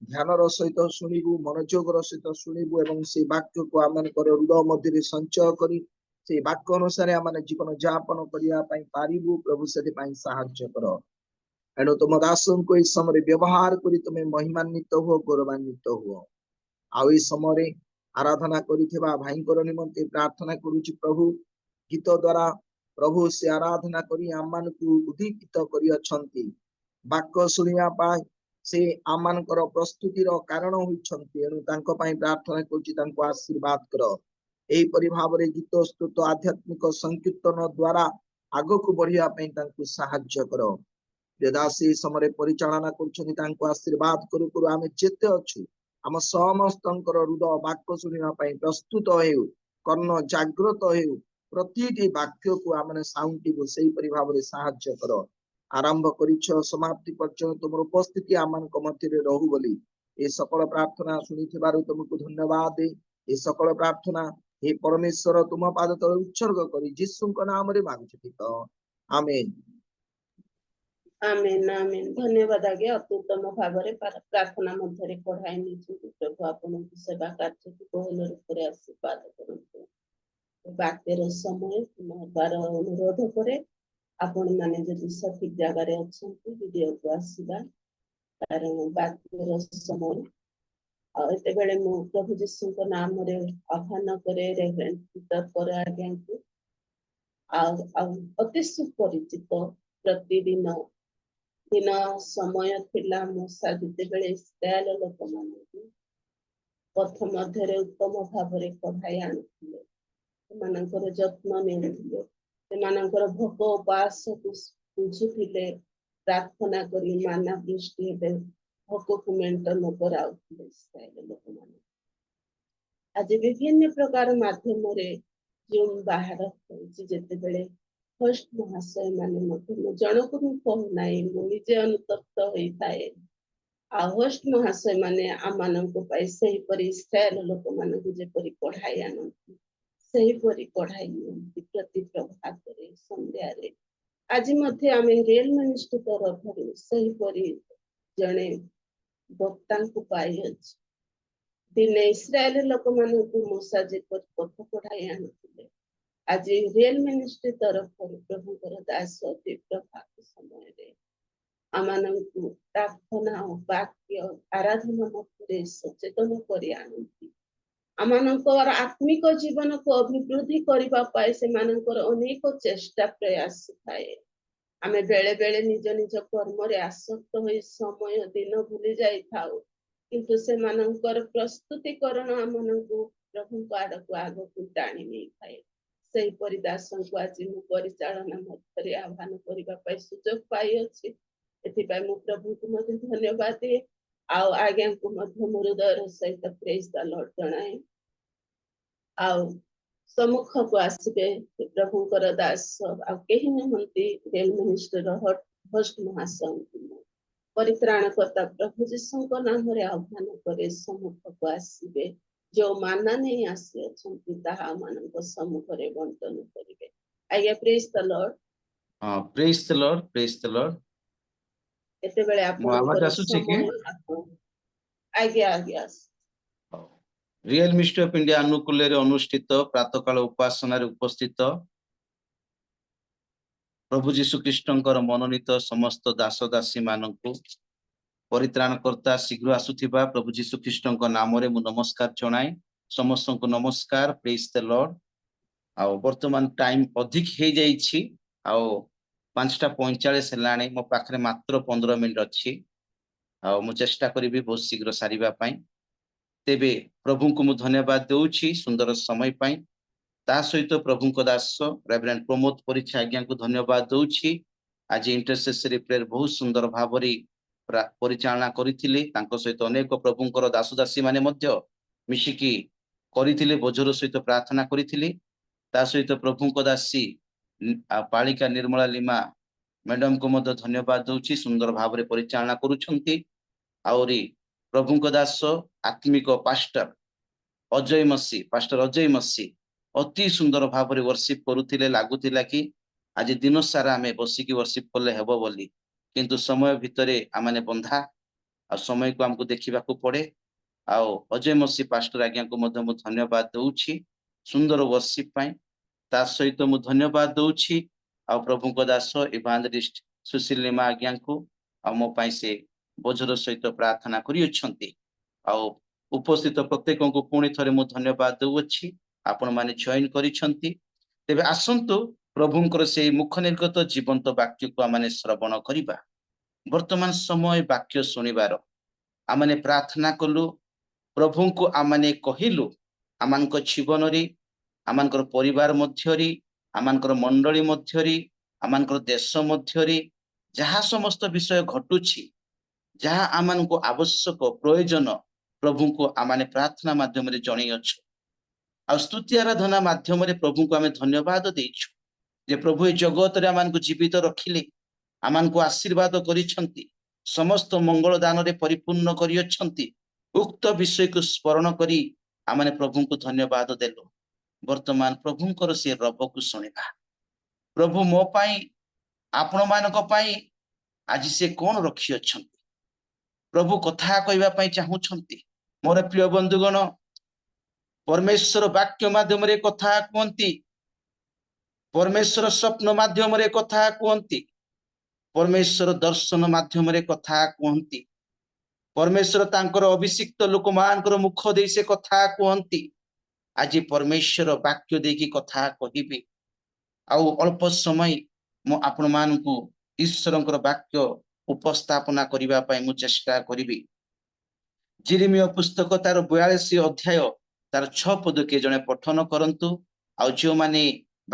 ध्यान सहित शुणिबू, मनोजोगर सहित शुणिबू एवं से वाक्य को आम हृदय मध्य संचय करी से वाक्य अनुसार आम जीवन यापन करने पारिबू प्रभु से साहाय्य कर। एणु तुम दासों को इस समय व्यवहार करी तुम्हें महिमान्वित हो, गौरवान्वित हो। आउ इस समय आराधना करिथिबा भाईंकर निमंते प्रार्थना करूछि प्रभु, गीत द्वारा प्रभु से आराधना करी आम मान को उद्दीपित करी अछंती, वाक्य सुनिया पाई से आम मानकर प्रस्तुतिर कारण होइछंती। एणु तांको पई प्रार्थना करूछि, तांको आशीर्वाद कर। एही परि भाबरे गीत स्तुत आध्यात्मिक संकीर्तन द्वारा आगो को बढ़िया पई तांको सहाय्य कर। वेदासी समय परिचालना करुछंती, तांको आशीर्वाद करू करू आमे जेते अछु आम समस्तंकर हृदय वाक्य शुणा प्रस्तुत हो, कर्ण जागृत हो, प्रति वाक्य को आम साउंटिबू से भाव साहाय्य कर। आरंभ करिछ समाप्ति पर्यंत तुम उपस्थिति आम मध्य रहू बोली ए सकल प्रार्थना शुणी तुमको धन्यवाद। ए सकल प्रार्थना हे परमेश्वर तुम पाद तले उत्सर्ग करी यीशु नाम रे मांगुछि पिता, आमेन। आमेन आमेन। धन्यवाद आज्ञा, अत्युत्तम भाव में प्रार्थना मध्य पढ़ाई नहीं प्रभु आपन सेवा कार्य को बहुल रूप से आशीर्वाद करते। वाक्यर समय बार अनुरोध करे आपण माने जदि सठिक जगार अच्छा वीडियो को आसवा, कारण वाक्यर समय आते बेले मु प्रभु जीशु नाम रे आह्वान करे रेवरेंड पीटर पर आज्ञा को अति सुपरिचित प्रतिदिन दिन समय थिला मूसा जिते बेले इस्राएल लोक मान पथ मध्य उत्तम भाव में पढ़ाई आनुले, जत्न ने भोग उपास बुझुले, प्रार्थना करी माना दृष्टि हेबे भोग को मेंटेन कराउले इस्राएल लोक मान। आज विभिन्न प्रकार माध्यम रे जो बाहर जेते बेले फर्स्ट महाशय माने जनक कहना निजे अनुतप्त होता है। होस्ट महाशय माने आम से इस्राएल लोक मान जेपरी पढ़ाई आनती से पढ़ाई प्रति प्रभात संध्या आज आम रियल मिनिस्ट्री तरफ से जड़े वक्ता को पाई अच्छे। दिने इस्राएल लोक मान मूसा जेपरी पथ पढ़ाई आनुले, आज रियल मिनिस्ट्री तरफ प्रभुकर दास प्रभात समय आम प्रार्थना वाक्य आराधना मध्य सचेतन कर आम आत्मिक जीवन को अभिवृद्धि करने से अनेक चेष्टा प्रयास थाए। आम बेले बेले निज निज कर्म रे आसक्त हो समय दिन भूली जाई थाउ, किंतु से प्रस्तुतिकरण आम प्रभु आड़ को आग को टाणी नहीं थाए। से दासन को आज मु परिचालना मध्य आह्वान करने सुजोग पाई अच्छी, एथिपाई मु प्रभु को मध्य धन्यवाद दिए। आज्ञा को मध्य मोर हृदय सहित प्रेज द लॉर्ड जनाए। सम्मुख को आसबे प्रभुकर दास कहीं नहंती रेल मिनिस्टर होस्ट महाशय परित्राणकर्ता प्रभु जीशु नाम रे आह्वान करे सम्मुख को आसबे, जो माना नहीं आसी अछंती ताहा मानक सम्मुख रे बंटन करिवे। आज्ञा praise the Lord. Praise the Lord, praise the Lord. एते बेले आवाज आसुछि कि? आज्ञा आज्ञा रियल मिनिस्ट्री ऑफ इंडिया अनुकूल अनुष्ठित प्रातःकाल उपासना उपस्थित प्रभु जीशु कृष्णकर मनोनीत समस्त दास दासी मानकु परित्राणकर्ता शीघ्र आसुथिबा प्रभु जीशु ख्रीष्टଙ୍କ नामରେ ମୁଁ ନମସ୍କାର ଜଣାଏ ସମସ୍ତଙ୍କୁ ନମସ୍କାର ପ୍ରେଜ୍ ଦ ଲର୍ଡ। ଆଉ ବର୍ତ୍ତମାନ ଟାଇମ ଅଧିକ ହେଇଯାଇଛି ଆଉ 5:45 ହେଲାଣି ମୋ ପାଖରେ ମାତ୍ର 15 ମିନିଟ ଅଛି ଆଉ ମୁଁ ଚେଷ୍ଟା କରିବି ବହୁତ ଶୀଘ୍ର ସାରିବା ପାଇଁ। ତେବେ ପ୍ରଭୁଙ୍କୁ ମୁଁ ଧନ୍ୟବାଦ ଦେଉଛି ସୁନ୍ଦର ସମୟ ପାଇଁ। ତା ସହିତ ପ୍ରଭୁଙ୍କ ଦାସ ରେଭରେଣ୍ଡ ପ୍ରମୋଦ ପରିଚ୍ଛା ଆଜ୍ଞାଙ୍କୁ ଧନ୍ୟବାଦ ଦେଉଛି। ଆଜି ଇଣ୍ଟରସେସରୀ ପ୍ରେୟର ବହୁତ ସୁନ୍ଦର ଭାବରେ ପରିଚାଳନା କରିଥିଲେ। ତାଙ୍କ ସହିତ ଅନେକ ପ୍ରଭୁଙ୍କର ଦାସଦାସୀ ମାନେ ମଧ୍ୟ ମିଶିକି କରିଥିଲେ, ବୋଝର ସହିତ ପ୍ରାର୍ଥନା କରିଥିଲେ। ତା ସହିତ ପ୍ରଭୁଙ୍କ ଦାସୀ ପାଳିକା ନିର୍ମଳା ଲିମା ମ୍ୟାଡମଙ୍କୁ ମଧ୍ୟ ଧନ୍ୟବାଦ ଦେଉଛି, ସୁନ୍ଦର ଭାବରେ ପରିଚାଳନା କରୁଛନ୍ତି। ଆହୁରି ପ୍ରଭୁଙ୍କ ଦାସ ଆତ୍ମିକ ପାଷ୍ଟର ଅଜୟ ମସି ଅତି ସୁନ୍ଦର ଭାବରେ ବର୍ଷିପ କରୁଥିଲେ। ଲାଗୁଥିଲା କି ଆଜି ଦିନ ସାରା ଆମେ ବସିକି ବର୍ଷିପ କଲେ ହେବ ବୋଲି, କିନ୍ତୁ ସମୟ ଭିତରେ ଆମେ ବନ୍ଧା ଆଉ ସମୟକୁ ଆମକୁ ଦେଖିବାକୁ ପଡେ। ଆଉ ଅଜୟ ମସି ପାଷ୍ଟର ଆଜ୍ଞାଙ୍କୁ ମଧ୍ୟ ମୁଁ ଧନ୍ୟବାଦ ଦେଉଛି ସୁନ୍ଦର ବର୍ଷିପ ପାଇଁ। ତା ସହିତ ମୁଁ ଧନ୍ୟବାଦ ଦେଉଛି ଆଉ ପ୍ରଭୁଙ୍କ ଦାସ ଇଭାଞ୍ଜେଲିଷ୍ଟ ସୁଶୀଲ ଲିମା ଆଜ୍ଞାଙ୍କୁ ଆଉ ମୋ ପାଇଁ ସେ ବୋଝର ସହିତ ପ୍ରାର୍ଥନା କରିଅଛନ୍ତି। ଆଉ ଉପସ୍ଥିତ ପ୍ରତ୍ୟେକଙ୍କୁ ପୁଣି ଥରେ ମୁଁ ଧନ୍ୟବାଦ ଦେଉଅଛି, ଆପଣମାନେ ଜଏନ୍ କରିଛନ୍ତି। ତେବେ ଆସନ୍ତୁ ପ୍ରଭୁଙ୍କର ସେଇ ମୁଖ ନିର୍ଗତ ଜୀବନ୍ତ ବାକ୍ୟକୁ ଆମେ ଶ୍ରବଣ କରିବା। ବର୍ତ୍ତମାନ ସମୟ ବାକ୍ୟ ଶୁଣିବାର ଆମେ ପ୍ରାର୍ଥନା କଲୁ, ପ୍ରଭୁଙ୍କୁ ଆମେ କହିଲୁ ଆମମାନଙ୍କ ଜୀବନରେ, ଆମଙ୍କର ପରିବାର ମଧ୍ୟରେ, ଆମଙ୍କର ମଣ୍ଡଳୀ ମଧ୍ୟରେ, ଆମଙ୍କର ଦେଶ ମଧ୍ୟରେ ଯାହା ସମସ୍ତ ବିଷୟ ଘଟୁଛି, ଯାହା ଆମମାନଙ୍କୁ ଆବଶ୍ୟକ ପ୍ରୟୋଜନ ପ୍ରଭୁଙ୍କୁ ଆମେ ପ୍ରାର୍ଥନା ମାଧ୍ୟମରେ ଜଣେଇଅଛୁ। ଆଉ ସ୍ତୁତି ଆରାଧନା ମାଧ୍ୟମରେ ପ୍ରଭୁଙ୍କୁ ଆମେ ଧନ୍ୟବାଦ ଦେଇଛୁ ଯେ ପ୍ରଭୁ ଏ ଜଗତରେ ଆମମାନଙ୍କୁ ଜୀବିତ ରଖିଲେ, ଆମମାନଙ୍କୁ ଆଶୀର୍ବାଦ କରିଛନ୍ତି, ସମସ୍ତ ମଙ୍ଗଳ ଦାନରେ ପରିପୂର୍ଣ୍ଣ କରିଅଛନ୍ତି। ଉକ୍ତ ବିଷୟକୁ ସ୍ମରଣ କରି ଆମେ ପ୍ରଭୁଙ୍କୁ ଧନ୍ୟବାଦ ଦେଲୁ। ବର୍ତ୍ତମାନ ପ୍ରଭୁଙ୍କର ସେ ରବକୁ ଶୁଣିବା। ପ୍ରଭୁ ମୋ ପାଇଁ, ଆପଣମାନଙ୍କ ପାଇଁ ଆଜି ସେ କଣ ରଖିଅଛନ୍ତି, ପ୍ରଭୁ କଥା କହିବା ପାଇଁ ଚାହୁଁଛନ୍ତି। ମୋର ପ୍ରିୟ ବନ୍ଧୁଗଣ, ପରମେଶ୍ୱର ବାକ୍ୟ ମାଧ୍ୟମରେ କଥା କୁହନ୍ତି, ପରମେଶ୍ୱର ସ୍ୱପ୍ନ ମାଧ୍ୟମରେ କଥା କୁହନ୍ତି, ପରମେଶ୍ୱର ଦର୍ଶନ ମାଧ୍ୟମରେ କଥା କୁହନ୍ତି, ପରମେଶ୍ୱର ତାଙ୍କର ଅଭିଷିକ୍ତ ଲୋକମାନଙ୍କର ମୁଖ ଦେଇ ସେ କଥା କୁହନ୍ତି। ଆଜି ପରମେଶ୍ୱର ବାକ୍ୟ ଦେଇକି କଥା କହିବି। ଆଉ ଅଳ୍ପ ସମୟ ମୁଁ ଆପଣମାନଙ୍କୁ ଈଶ୍ୱରଙ୍କର ବାକ୍ୟ ଉପସ୍ଥାପନା କରିବା ପାଇଁ ମୁଁ ଚେଷ୍ଟା କରିବି। ଜିରିମିୟ ପୁସ୍ତକ ତାର 42 ଅଧ୍ୟାୟ ତାର 6 ପଦ କିଏ ଜଣେ ପଠନ କରନ୍ତୁ। ଆଉ ଯେଉଁମାନେ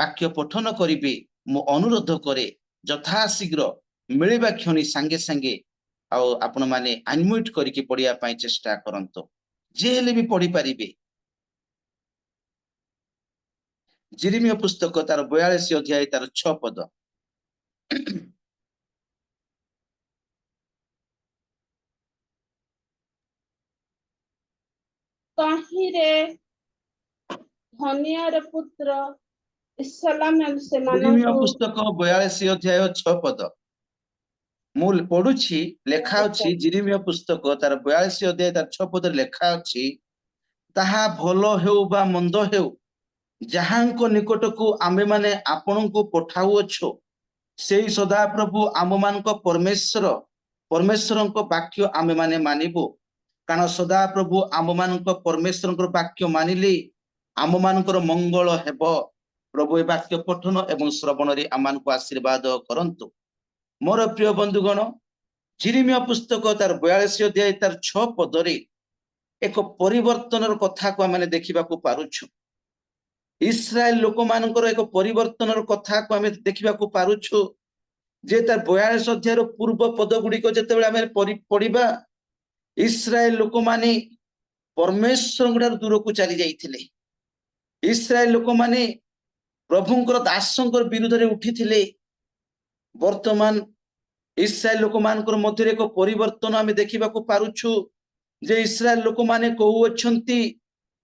ବାକ୍ୟ ପଠନ କରିବେ ମୁଁ ଅନୁରୋଧ କରେ ଯଥାଶୀଘ୍ର ମିଳିବା କ୍ଷଣି ସାଙ୍ଗେ ସାଙ୍ଗେ ଆଉ ଆପଣମାନେ ଅନମ୍ୟୁଟ କରିକି ପଢିବା ପାଇଁ ଚେଷ୍ଟା କରନ୍ତୁ, ଯିଏ ହେଲେ ବି ପଢିପାରିବେ। ଜିରିମିୟ ପୁସ୍ତକ ତାର 42 ଅଧ୍ୟାୟ ତାର 6 ପଦ। କାହିଁରେ ଧନିଆର ପୁତ୍ର ଇସଲାମ ଜିରିମିୟ ସେମାନଙ୍କୁ ପୁସ୍ତକ 42 ଅଧ୍ୟାୟ 6 ପଦ ମୁଁ ପଢୁଛି। ଲେଖା ଅଛି ଜିରିମିୟ ପୁସ୍ତକ ତାର 42 ଅଧ୍ୟାୟ ତାର 6 ପଦରେ ଲେଖା ଅଛି, ତାହା ଭଲ ହେଉ ବା ମନ୍ଦ ହେଉ, ଯାହାଙ୍କ ନିକଟକୁ ଆମେମାନେ ଆପଣଙ୍କୁ ପଠାଉଅଛୁ, ସେଇ ସଦାପ୍ରଭୁ ଆମମାନଙ୍କ ପରମେଶ୍ୱରଙ୍କ ବାକ୍ୟ ଆମେମାନେ ମାନିବୁ। କାରଣ ସଦାପ୍ରଭୁ ଆମମାନଙ୍କ ପରମେଶ୍ୱରଙ୍କର ବାକ୍ୟ ମାନିଲେ ଆମମାନଙ୍କର ମଙ୍ଗଳ ହେବ। ପ୍ରଭୁ ଏ ବାକ୍ୟ ପଠନ ଏବଂ ଶ୍ରବଣରେ ଆମମାନଙ୍କୁ ଆଶୀର୍ବାଦ କରନ୍ତୁ। ମୋର ପ୍ରିୟ ବନ୍ଧୁଗଣ, ଜିରିମିୟ ପୁସ୍ତକ ତାର 42 ଅଧ୍ୟାୟ ତାର 6 ପଦରେ ଏକ ପରିବର୍ତ୍ତନର କଥାକୁ ଆମେ ଦେଖିବାକୁ ପାରୁଛୁ। ଇସ୍ରାଏଲ ଲୋକମାନଙ୍କର ଏକ ପରିବର୍ତ୍ତନର କଥାକୁ ଆମେ ଦେଖିବାକୁ ପାରୁଛୁ ଯେ ତାର 42 ଅଧ୍ୟାୟର ପୂର୍ବ ପଦ ଗୁଡିକ ଯେତେବେଳେ ଆମେ ପଢିବା, ଇସ୍ରାଏଲ ଲୋକମାନେ ପରମେଶ୍ୱରଙ୍କ ଠାରୁ ଦୂରକୁ ଚାଲି ଯାଇଥିଲେ। ଇସ୍ରାଏଲ ଲୋକମାନେ ପ୍ରଭୁଙ୍କର ଦାସଙ୍କର ବିରୁଦ୍ଧରେ ଉଠିଥିଲେ। ବର୍ତ୍ତମାନ ଇସ୍ରାଏଲ ଲୋକମାନଙ୍କର ମଧ୍ୟରେ ଏକ ପରିବର୍ତ୍ତନ ଆମେ ଦେଖିବାକୁ ପାରୁଛୁ ଯେ ଇସ୍ରାଏଲ ଲୋକମାନେ କହୁଅଛନ୍ତି,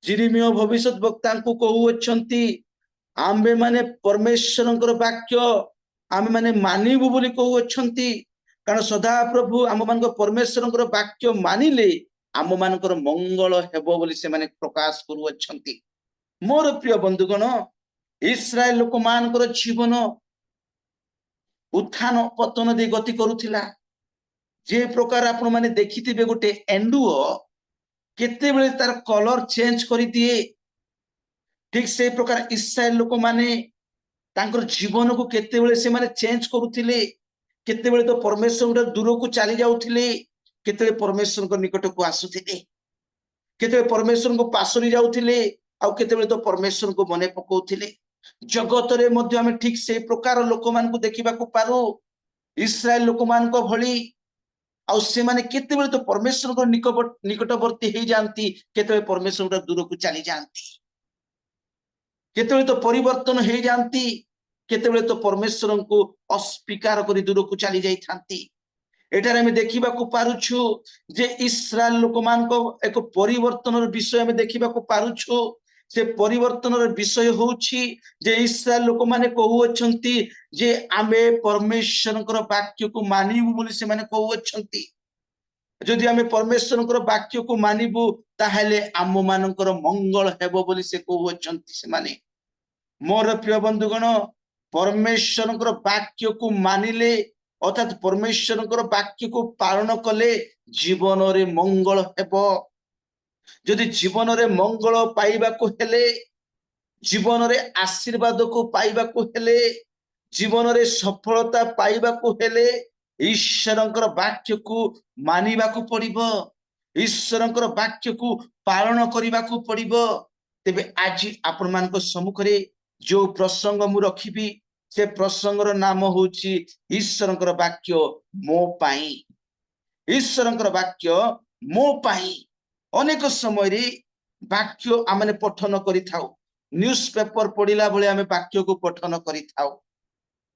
ଜିରିମିୟ ଭବିଷ୍ୟତ ବକ୍ତାଙ୍କୁ କହୁଅଛନ୍ତି, ଆମ୍ଭେମାନେ ପରମେଶ୍ୱରଙ୍କର ବାକ୍ୟ ଆମେମାନେ ମାନିବୁ ବୋଲି କହୁଅଛନ୍ତି। କାରଣ ସଦାପ୍ରଭୁ ଆମମାନଙ୍କ ପରମେଶ୍ୱରଙ୍କର ବାକ୍ୟ ମାନିଲେ ଆମମାନଙ୍କର ମଙ୍ଗଳ ହେବ ବୋଲି ସେମାନେ ପ୍ରକାଶ କରୁଅଛନ୍ତି। ମୋର ପ୍ରିୟ ବନ୍ଧୁଗଣ, ଇସ୍ରାଏଲ ଲୋକମାନଙ୍କର ଜୀବନ ଉତ୍ଥାନ ପତନ ଦେଇ ଗତି କରୁଥିଲା। जे प्रकार आपण माने देखिथिबे गोटे एंडुओ केते बेले तार कलर चेंज करि दिए ठीक से प्रकार इस्राएल लोक माने तांकर जीवन को केते बेले से माने चेंज करूथिले केते बेले तो परमेश्वर गोटे दूर को चली जाउथिले केते बेले परमेश्वर को निकट को आसुथिले केते बेले परमेश्वर को पासरी जाउथिले आ केते बेले तो परमेश्वर को मने पकाउथिले जगत रे मध्ये हम ठीक से प्रकार लोक मान को देखिबा को पारो इस्राएल लोक मान को भली आ से माने केते बेले तो परमेश्वर को निकटवर्ती हे जानती केते बेले परमेश्वर को दूर को चली जानती केते बेले तो परिवर्तन हे जानती केते बेले तो परमेश्वर को अस्वीकार करी दूर को चली जाई थांती एटारे हम देखिबा को पारुछु जे इस्राएल लोक मान को एक परिवर्तन विषय हम देखिबा को पारुछु से परिवर्तन विषय होउछि जे इस्राएल लोक माने कहू अछंती जे आमे परमेश्वर वाक्य को मानिबु बोली से माने कहू अछंती जदि आमे परमेश्वर वाक्य को मानिबु ताहेले आम मानकर मंगल हेबो बोली से कहू अछंती से माने मोर प्रिय बंधुगण परमेश्वर वाक्य को मानिले अर्थात परमेश्वर वाक्य को पालन कले जीवन रे मंगल हेबो जदि जीवन रे मंगल पाइबा को हेले जीवन रे आशीर्वाद को पाइबा को हेले जीवन रे सफलता पाइबा को हेले ईश्वरंकर वाक्य को मानिबा को पड़िबो ईश्वरंकर वाक्य को पालन करिबा को पड़िबो तेबे आज आपण मानक सम्मुख रे जो प्रसंग मु रखिबी से प्रसंगर नाम होची ईश्वरंकर वाक्य मो पाई ईश्वरंकर वाक्य मो पाई अनेक समय रे वाक्य आमने पठन करि थाउ न्यूज पेपर पढ़िला बेले आमे वाक्य को पठन करि थाउ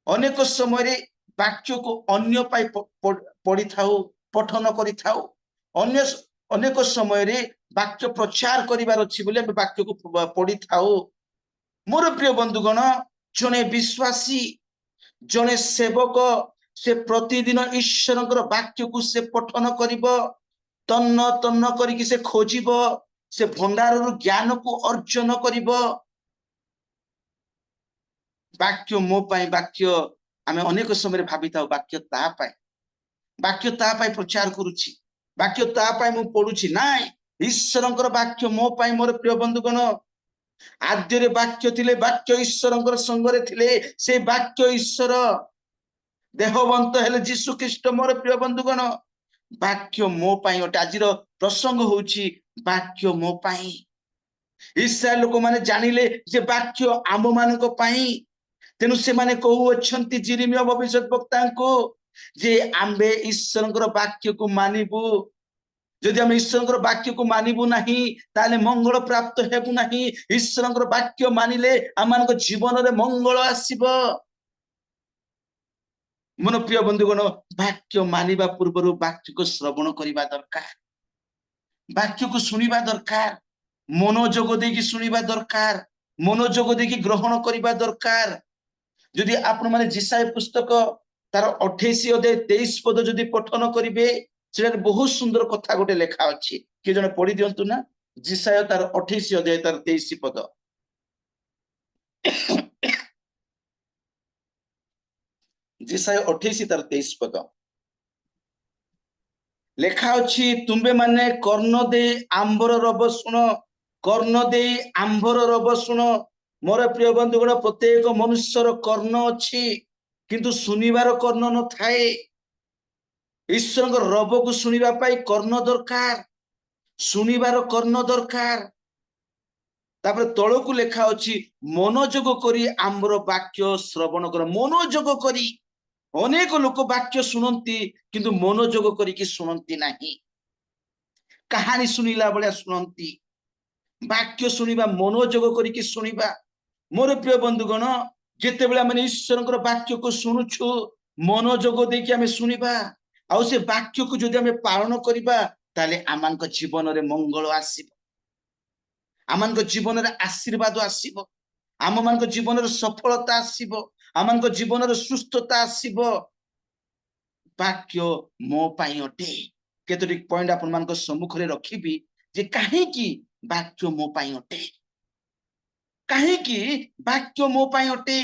अनेक समय रे वाक्य को अन्य पाई पढ़ी थाउ पठन करि थाउ अन्य अनेक समय रे वाक्य प्रचार करिवार अछि बोले आमे वाक्य को पढ़ी थाउ मोर प्रिय बंधुगण जने विश्वासी जने सेवक से प्रतिदिन ईश्वरंकर वाक्य को से पठन करिवो तन्न तन्न करिकि से खोजिबो से भंडार ज्ञान को अर्जन करिवो वाक्य मो पाई वाक्य आमे अनेक समय भाबी थाउ वाक्य ता पाई प्रचार करूची वाक्य ता पाई मु पढुची नाय ईश्वरंकर वाक्य मो पाई मोर प्रिय बंधुगण आद्य रे वाक्य थिले वाक्य ईश्वरंकर संग रे थिले से वाक्य ईश्वर देहवंत हेले यीशु ख्रीष्ट मोर प्रिय बंधुगण वाक्य मो पाई अटे आजिर प्रसंग होउची वाक्य मो पाई इस्राएल लोक माने जानिले जे वाक्य आम मानक पाई तेनु से माने कहू अछंती जिरिमिया भविष्यत वक्ता को जे आम्बे ईश्वरंकर वाक्य को मानिबु जदि हम ईश्वरंकर वाक्य को मानिबु नाही ताले मंगल प्राप्त हेबु नाही ईश्वरंकर वाक्य मानिले आमानक जीवन रे मंगल आसीबो मन प्रिय बंधुगण वाक्य मानिबा पूर्व वाक्य को श्रवण करिबा दरकार वाक्य को सुनिबा दरकार मनोजोग देकी सुनिबा दरकार मनोजोग देकी ग्रहण करिबा दरकार जदि आपण माने जिसाय पुस्तक तार 28 अध्याय 23 पद जदि पठन करिवे सेटा बहुत सुंदर कथा गोटे लेखा अछि के जने पढि दियंतु ना जिसाय तार 28 अध्याय तार 23 पद जिसाय 28 तार 23 पद लेखा अछि तुंबे माने कर्ण दे आंबर रब सुनो कर्ण दे आंबर रब सुनो मोर प्रिय बंधुगण प्रत्येक मनुष्यर कर्ण अछि किंतु सुनिबार कर्ण न थाए ईश्वर रब को सुनिबा पाई कर्ण दरकार सुनिबार कर्ण दरकार तापर तळ को लेखा अछि मनोजोग करी आंबर वाक्य श्रवण कर मनोजोग करी अनेक लोक वाक्य सुनंती किंतु मनोजोग करी कि सुनंती नाही कहानी सुनिला बळ्या सुनंती वाक्य सुनिबा मनोजोग करी कि सुनिबा मोर प्रिय बंधुगण जेते बेला माने ईश्वरंकर वाक्य को सुनुछु मनोजोग देकी आमे सुनिबा आ से वाक्य को जदि आमे पालन करिबा ताले आमानक जीवन रे मंगल आसीबो आमानक जीवन रे आशीर्वाद आसीबो आम मानक जीवन रे सफलता आसीबो आमानक जीवन रे सुस्थता आसीबो वाक्य मो पाई अटे केतोरी पॉइंट आपन मानक सम्मुख रे रखिबी जे काहे की वाक्य मो पाई अटे काहे की वाक्य मो पाई अटे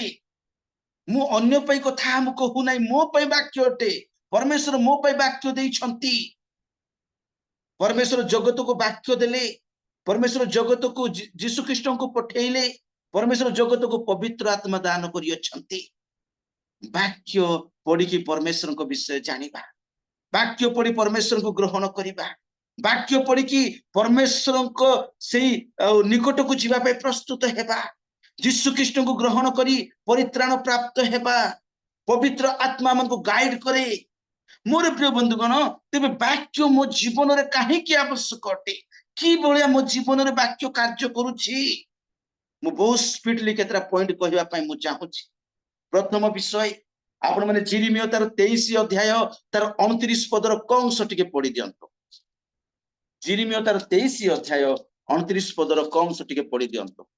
मु अन्य पाई कथा हम कहू नाही मो पाई वाक्य अटे परमेश्वर मो पे वाक्य देइछंती परमेश्वर जगत को वाक्य देले परमेश्वर जगत को जीशु ख्रीष्ट को पठेले परमेश्वर जगत को पवित्र आत्मा दान करियछंती वाक्य पढ़ी कि परमेश्वर को विषय जानिबा वाक्य पढ़ी परमेश्वर को ग्रहण करिबा वाक्य पढ़ी कि परमेश्वर को सेई निकट को जीवा पे प्रस्तुत हेबा जीशु ख्रीष्ट को ग्रहण करी परित्राण प्राप्त हेबा पवित्र आत्मा मन को गाइड करे मोर प्रिय बंधुगण तेरे वाक्य मो जीवन रे काहे की आवश्यक अटे कि बलिया मो जीवन रे वाक्य कार्य करूछि मु बहुत स्पीडली केतरा पॉइंट कहबा पई मु चाहूछि प्रथम विषय आपण माने जिरिमियो तार 23 अध्याय तार 29 पदर कंस टिके पढि दियंतो जिरिमियो तार 23 अध्याय 29 पदर कंस टिके पढि दियंतो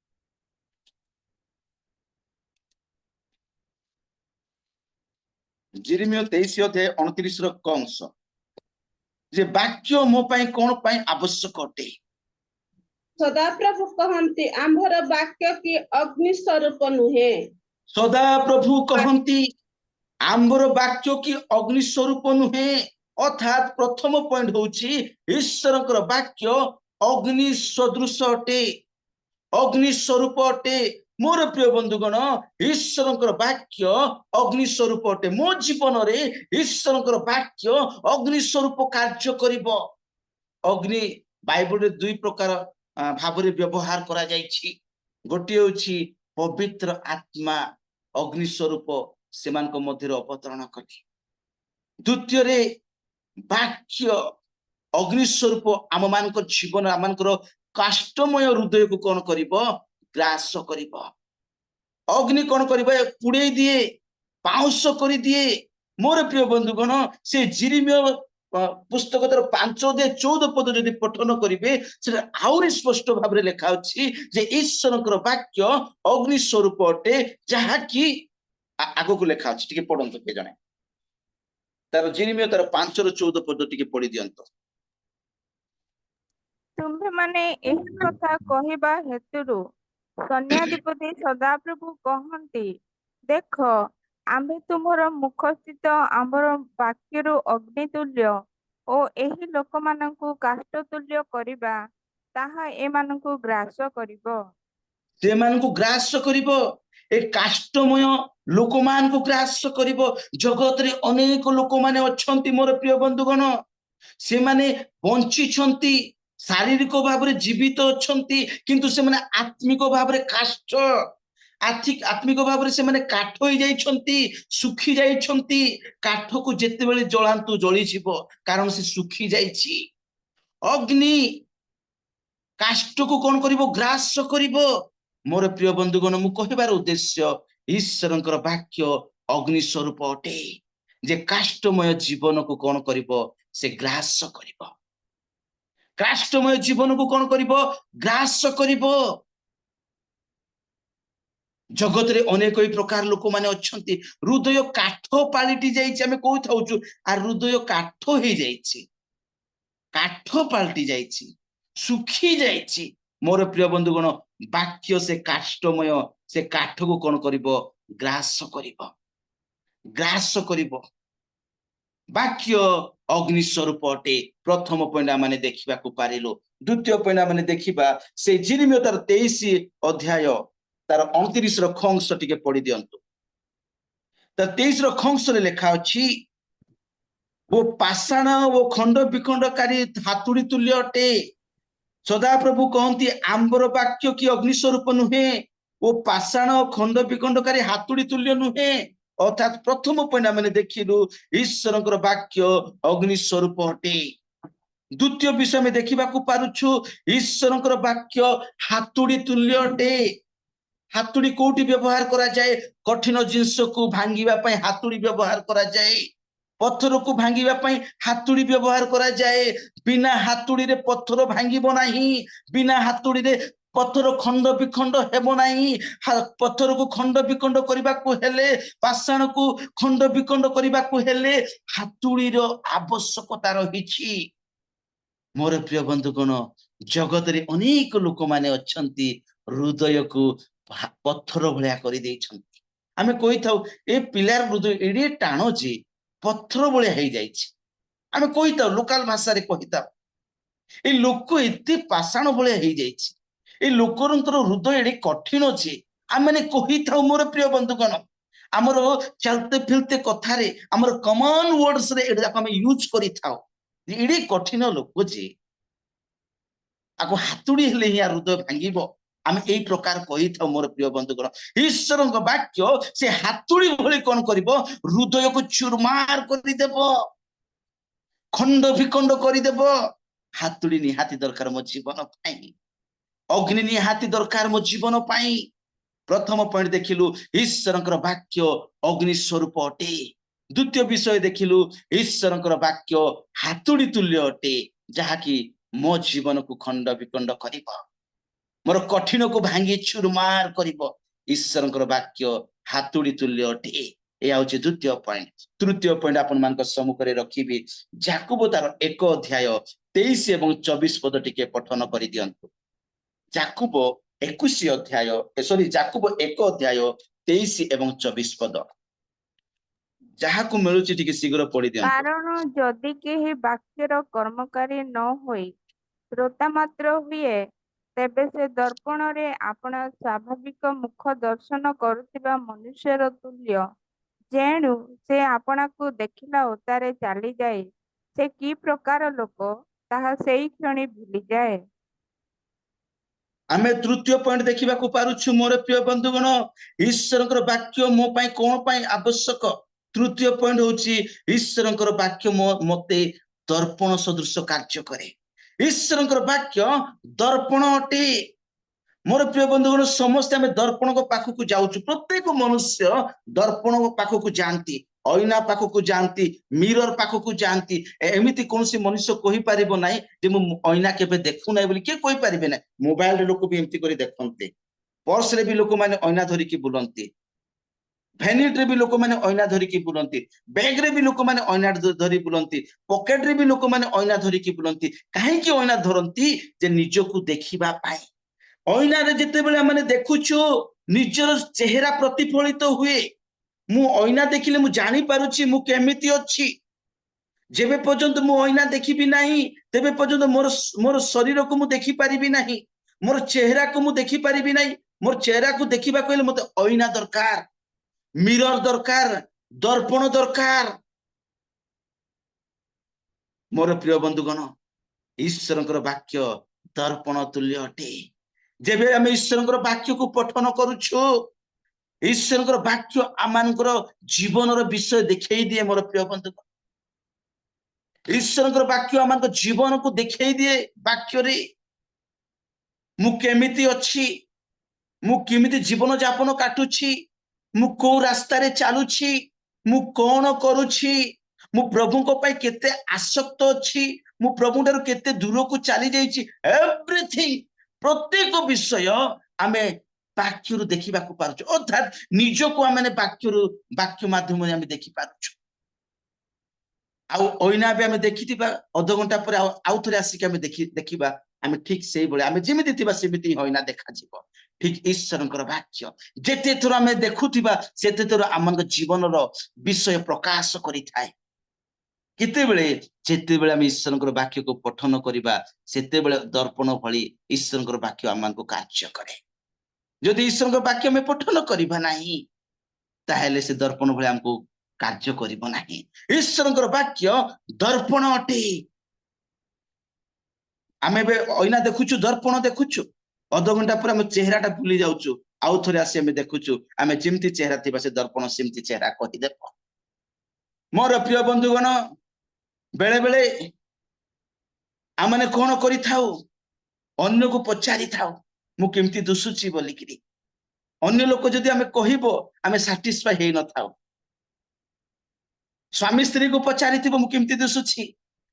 जिरिमियो 23 अध्याय 29 रो कंस जे वाक्य मो पई कोन पई आवश्यक अटे सदाप्रभु कहन्ति आम्भर वाक्य की अग्नि स्वरूप नुहे सदा प्रभु कहन्ति आम्भर वाक्य की अग्नि स्वरूप नुहे अर्थात प्रथम पॉइंट होछि ईश्वरकर वाक्य अग्नि सदृश अटे अग्नि स्वरूप अटे मोर प्रिय बंधुगण ईश्वरकर वाक्य अग्नि स्वरूप अटे मो जीवन रे ईश्वरकर वाक्य अग्नि स्वरूप कार्य करिवो अग्नि बाइबल रे दुई प्रकार भाबरे व्यवहार करा जायछि गोटे होछि पवित्र आत्मा अग्नि स्वरूप सेमान को मध्य अवतरण करी द्वितीय रे वाक्य अग्नि स्वरूप आम मान जीवन आम काष्टमय हृदय को कौन करिवो ग्रास करिवो अग्नि कौन करिवो पुड़े दिए पाउस करी दिए मोर प्रिय बंधुगण से जिरिमियो पुस्तक तर 5 अध्याय 14 पद जदि पठन करिवे से आउरी स्पष्ट भाव रे लिखा अछि जे ईश्वरकर वाक्य अग्नि स्वरूप अटे जहा कि आगो को लिखा अछि टिके पढंतो के जणे तार जिरिमियो तार 5 रो 14 पद टिके पढि दियंतो तुम्भे माने एही कथा कहिबा हेतुरु सन्याधिपति सदाप्रभु कहन्ति देख आम्भे तुमर मुख स्थित आम्भर वाक्यरु अग्नि तुल्य ओ एही लोक मानकु काष्ट तुल्य करिबा ताहा ए मानकु ग्रास करिवो से मानकु ग्रास करिवो ए काष्टमय लोक मान को ग्रास करिवो जगत रे अनेक लोक माने अछंती मोर प्रिय बंधुगण से माने बंची छंती शारीरिक भाव रे जीवित अछंती किंतु से माने आत्मिक भाव रे काष्ट आत्मिक भाव रे से माने काठ होई जाई छंती सुखी जाई छंती काठ को जेते बेले जळांतु जळी छिबो कारण से सुखी जाईछि अग्नि काष्ट को कोन करिवो ग्रास करिवो मोर प्रिय बंधुगण मु कहिबार उद्देश्य ईश्वरंकर वाक्य अग्नि स्वरूप अटे जे काष्टमय जीवन को कोन करिवो से ग्रास करिवो काष्टमय जीवन को कोन करिवो ग्रास करिवो जगत रे अनेक प्रकार लोक माने अछंती हृदय काठ पालिटी जाईछि हमें कोइ थाउछु आ हृदय काठ हे जाईछि काठ पालिटी जाईछि सुखी जाईछि मोर प्रिय बंधुगण वाक्य से काष्टमय से काठ को कोन करिवो ग्रास करिवो वाक्य अग्नि स्वरूप अटे प्रथम पॉइंट माने देखिबा को पारिलो द्वितीय पॉइंट माने देखिबा से जिरिमियो तार 23 अध्याय तार 29 रो खंस टिके पढि दियंतु तार 23 रो खंस रे लिखा अछि वो पाषाण वो खंड विखंडकारी हातुड़ी तुल्य अटे सदा प्रभु कहती आंबर वाक्य की अग्नि स्वरूप नुहे वो पाषाण खंड विखंडकारी हातुड़ी तुल्य नुहे अर्थात प्रथम पॉइंट मैंने देखिलु ईश्वरंकर वाक्य अग्नि स्वरूप अटे द्वितीय विषय में देखा पारुछु ईश्वरंकर वाक्य हातुड़ी तुल्य अटे हातुड़ी कोठी व्यवहार करा जाए कठिन जिंस को भांगिबा पई हातुड़ी व्यवहार करा जाए पत्थर को भांगिबा पई हातुड़ी व्यवहार करा जाए बिना हातुड़ी रे पत्थर भांगिबो नाही बिना हातुड़ी रे पत्थर खंड विखंड हेबो नाही पत्थर को खंड विखंड करबा को हेले पाषाण को खंड विखंड करबा को हेले हातुड़ी रो आवश्यकता रहिछि मोर प्रिय बंधुगण जगत रे अनेक लोक माने अछंती हृदय को पत्थर भलिया करि देइछंती आमे कहि थाउ ए पिलार हृदय एडे टाणो जे ପଥର ଭଳିଆ ହେଇଯାଇଛି। ଆମେ କହିଥାଉ ଲୋକାଲ ଭାଷାରେ କହିଥାଉ ଏଇ ଲୋକ ଏତେ ପାଷାଣ ଭଳିଆ ହେଇଯାଇଛି, ଏଇ ଲୋକଙ୍କର ହୃଦୟ ଏଡେ କଠିନ ଅଛି। ଆମେ କହିଥାଉ ମୋର ପ୍ରିୟ ବନ୍ଧୁଗଣ, ଆମର ଚାଲତେ ଫିରତେ କଥାରେ, ଆମର କମନ ୱାର୍ଡସ ରେ ଏଟା ଆମେ ୟୁଜ କରିଥାଉ ଏଡେ କଠିନ ଲୋକ ଯେ ଆକୁ ହାତୁଡି ହେଲେ ହିଁ ହୃଦୟ ଭାଙ୍ଗିବ। ଆମେ ଏଇ ପ୍ରକାର କହିଥାଉ ମୋର ପ୍ରିୟ ବନ୍ଧୁଗଣ। ଈଶ୍ୱରଙ୍କ ବାକ୍ୟ ସେ ହାତୁଡି ଭଳି କଣ କରିବ? ହୃଦୟକୁ ଚୁରମାର କରିଦେବ, ଖଣ୍ଡ ବିଖଣ୍ଡ କରିଦେବ। ହାତୁଡି ନିହାତି ଦରକାର ମୋ ଜୀବନ ପାଇଁ, ଅଗ୍ନି ନିହାତି ଦରକାର ମୋ ଜୀବନ ପାଇଁ। ପ୍ରଥମ ପଏଣ୍ଟ ଦେଖିଲୁ ଈଶ୍ୱରଙ୍କର ବାକ୍ୟ ଅଗ୍ନି ସ୍ୱରୂପ ଅଟେ। ଦ୍ୱିତୀୟ ବିଷୟ ଦେଖିଲୁ ଈଶ୍ୱରଙ୍କର ବାକ୍ୟ ହାତୁଡି ତୁଲ୍ୟ ଅଟେ, ଯାହାକି ମୋ ଜୀବନକୁ ଖଣ୍ଡ ବିଖଣ୍ଡ କରିବ, ମୋର କଠିନକୁ ଭାଙ୍ଗି ଚୁରମାର କରିବ। ଈଶ୍ୱରଙ୍କର ବାକ୍ୟ ହାତୁଡି ତୁଲ୍ୟ ଅଟେ। ଏହା ହଉଛି ଦ୍ୱିତୀୟ ପଏଣ୍ଟ। ତୃତୀୟ ପଏଣ୍ଟ ଆପଣମାନଙ୍କ ସମ୍ମୁଖରେ ରଖିବି, ଯାକୁବ ତାର 1 ଅଧ୍ୟାୟ 23 ଏବଂ 24 ପଦ ଟିକେ ପଠନ କରିଦିଅନ୍ତୁ। ଯାକୁବ 21 ଅଧ୍ୟାୟ ଯାକୁବ 1 ଅଧ୍ୟାୟ 23 ଏବଂ 24 ପଦ। ଯାହାକୁ ମିଳୁଛି ଟିକେ ଶୀଘ୍ର ପଢି ଦିଅନ୍ତୁ। କାରଣ ଯଦି କେହି ବାକ୍ୟର କର୍ମକାରୀ ନ ହୋଇ ଶ୍ରୋତା ମାତ୍ର ହୁଏ, ତେବେ ସେ ଦର୍ପଣରେ ଆପଣା ସ୍ୱାଭାବିକ ମୁଖ ଦର୍ଶନ କରୁଥିବା ମନୁଷ୍ୟର ତୁଲ୍ୟ। ଯେଣୁ ସେ ଆପଣାକୁ ଦେଖିଲା ଓତାରେ ଚାଲିଯାଏ, ସେ କି ପ୍ରକାର ଲୋକ ତାହା ସେଇ କ୍ଷଣି ଭୁଲିଯାଏ। ଆମେ ତୃତୀୟ ପଏଣ୍ଟ ଦେଖିବାକୁ ପାରୁଛୁ ମୋର ପ୍ରିୟ ବନ୍ଧୁଗଣ, ଈଶ୍ୱରଙ୍କର ବାକ୍ୟ ମୋ ପାଇଁ କଣ ପାଇଁ ଆବଶ୍ୟକ? ତୃତୀୟ ପଏଣ୍ଟ ହଉଛି ଈଶ୍ୱରଙ୍କର ବାକ୍ୟ ମତେ ଦର୍ପଣ ସଦୃଶ କାର୍ଯ୍ୟ କରେ। ଈଶ୍ୱରଙ୍କର ବାକ୍ୟ ଦର୍ପଣ ଅଟେ। ମୋର ପ୍ରିୟ ବନ୍ଧୁଗଣ, ସମସ୍ତେ ଆମେ ଦର୍ପଣଙ୍କ ପାଖକୁ ଯାଉଛୁ। ପ୍ରତ୍ୟେକ ମନୁଷ୍ୟ ଦର୍ପଣଙ୍କ ପାଖକୁ ଯାଆନ୍ତି, ଅଇନା ପାଖକୁ ଯାଆନ୍ତି, ମିରର ପାଖକୁ ଯାଆନ୍ତି। ଏମିତି କୌଣସି ମନୁଷ୍ୟ କହିପାରିବ ନାହିଁ ଯେ ମୁଁ ଅଇନା କେବେ ଦେଖୁନାହିଁ ବୋଲି। କିଏ କହିପାରିବେ ନାହିଁ। ମୋବାଇଲରେ ଲୋକ ବି ଏମିତି କରି ଦେଖନ୍ତି, ପର୍ସରେ ବି ଲୋକମାନେ ଅଇନା ଧରିକି ବୁଲନ୍ତି, ଭ୍ୟାନିଟିରେ ବି ଲୋକମାନେ ଅଇନା ଧରିକି ବୁଲନ୍ତି, ବ୍ୟାଗରେ ବି ଲୋକମାନେ ଅଇନା ଧରି ବୁଲନ୍ତି, ପକେଟରେ ବି ଲୋକମାନେ ଅଇନା ଧରିକି ବୁଲନ୍ତି। କାହିଁକି ଅଇନା ଧରନ୍ତି? ଯେ ନିଜକୁ ଦେଖିବା ପାଇଁ। ଅଇନାରେ ଯେତେବେଳେ ଆମେ ଦେଖୁଛୁ ନିଜର ଚେହେରା ପ୍ରତିଫଳିତ ହୁଏ। ମୁଁ ଅଇନା ଦେଖିଲେ ମୁଁ ଜାଣିପାରୁଛି ମୁଁ କେମିତି ଅଛି। ଯେବେ ପର୍ଯ୍ୟନ୍ତ ମୁଁ ଅଇନା ଦେଖିବି ନାହିଁ, ତେବେ ପର୍ଯ୍ୟନ୍ତ ମୋର ଶରୀରକୁ ମୁଁ ଦେଖିପାରିବି ନାହିଁ, ମୋର ଚେହେରାକୁ ମୁଁ ଦେଖିପାରିବି ନାହିଁ। ମୋର ଚେହେରାକୁ ଦେଖିବାକୁ ହେଲେ ମତେ ଅଇନା ଦରକାର, ମିରର ଦରକାର, ଦର୍ପଣ ଦରକାର। ମୋର ପ୍ରିୟ ବନ୍ଧୁଗଣ, ଈଶ୍ୱରଙ୍କର ବାକ୍ୟ ଦର୍ପଣ ତୁଲ୍ୟ ଅଟେ। ଯେବେ ଆମେ ଈଶ୍ୱରଙ୍କର ବାକ୍ୟକୁ ପଠନ କରୁଛୁ, ଈଶ୍ୱରଙ୍କର ବାକ୍ୟ ଆମମାନଙ୍କର ଜୀବନର ବିଷୟ ଦେଖେଇ ଦିଏ। ମୋର ପ୍ରିୟ ବନ୍ଧୁଗଣ, ଈଶ୍ୱରଙ୍କର ବାକ୍ୟ ଆମମାନଙ୍କ ଜୀବନକୁ ଦେଖେଇ ଦିଏ। ବାକ୍ୟରେ ମୁଁ କେମିତି ଅଛି, ମୁଁ କେମିତି ଜୀବନ ଯାପନ କାଟୁଛି, ମୁଁ କୋଉ ରାସ୍ତାରେ ଚାଲୁଛି, ମୁଁ କଣ କରୁଛି, ମୁଁ ପ୍ରଭୁଙ୍କ ପାଇଁ କେତେ ଆସକ୍ତ ଅଛି, ମୁଁ ପ୍ରଭୁଙ୍କ ଠାରୁ କେତେ ଦୂରକୁ ଚାଲି ଯାଇଛି। ଏଭ୍ରିଥିଙ୍ଗ, ପ୍ରତ୍ୟେକ ବିଷୟ ଆମେ ବାକ୍ୟରୁ ଦେଖିବାକୁ ପାରୁଛୁ। ଅର୍ଥାତ୍ ନିଜକୁ ଆମେ ବାକ୍ୟ ମାଧ୍ୟମରେ ଆମେ ଦେଖିପାରୁଛୁ। ଆଉ ଅଇନା ବି ଆମେ ଦେଖିଥିବା, ଅଧଘଣ୍ଟା ପରେ ଆଉ ଥରେ ଆସିକି ଆମେ ଦେଖିବା, ଆମେ ଠିକ ସେଇଭଳି ଆମେ ଯେମିତି ଥିବା ସେମିତି ଅଇନା ଦେଖାଯିବ। ଠିକ ଈଶ୍ୱରଙ୍କର ବାକ୍ୟ ଯେତେ ଥର ଆମେ ଦେଖୁଥିବା ସେତେ ଥର ଆମମାନଙ୍କ ଜୀବନର ବିଷୟ ପ୍ରକାଶ କରିଥାଏ। ଯେତେବେଳେ ଆମେ ଈଶ୍ୱରଙ୍କର ବାକ୍ୟକୁ ପଠନ କରିବା, ସେତେବେଳେ ଦର୍ପଣ ଭଳି ଈଶ୍ୱରଙ୍କର ବାକ୍ୟ ଆମମାନଙ୍କୁ କାର୍ଯ୍ୟ କରେ। ଯଦି ଈଶ୍ୱରଙ୍କ ବାକ୍ୟ ଆମେ ପଠନ କରିବା ନାହିଁ, ତାହେଲେ ସେ ଦର୍ପଣ ଭଳି ଆମକୁ କାର୍ଯ୍ୟ କରିବ ନାହିଁ। ଈଶ୍ୱରଙ୍କର ବାକ୍ୟ ଦର୍ପଣ ଅଟେ। ଆମେ ଏବେ ଅଇନା ଦେଖୁଛୁ, ଦର୍ପଣ ଦେଖୁଛୁ, ଅଧଘଣ୍ଟା ପରେ ଆମେ ଚେହେରାଟା ଭୁଲି ଯାଉଛୁ, ଆଉ ଥରେ ଆସି ଆମେ ଦେଖୁଛୁ, ଆମେ ଯେମିତି ଚେହେରା ଥିବା ସେ ଦର୍ପଣ ସେମିତି ଚେହେରା କହିଦେବ। ମୋର ପ୍ରିୟ ବନ୍ଧୁଗଣ, ବେଳେ ବେଳେ ଆମେ କଣ କରିଥାଉ? ଅନ୍ୟକୁ ପଚାରିଥାଉ ମୁଁ କେମିତି ଦୁଶୁଛି ବୋଲିକିରି। ଅନ୍ୟ ଲୋକ ଯଦି ଆମେ କହିବ, ଆମେ ସାଟିସ୍ଫାଇ ହେଇନଥାଉ। ସ୍ୱାମୀ ସ୍ତ୍ରୀକୁ ପଚାରିଥିବ ମୁଁ କେମିତି ଦିଶୁଛି,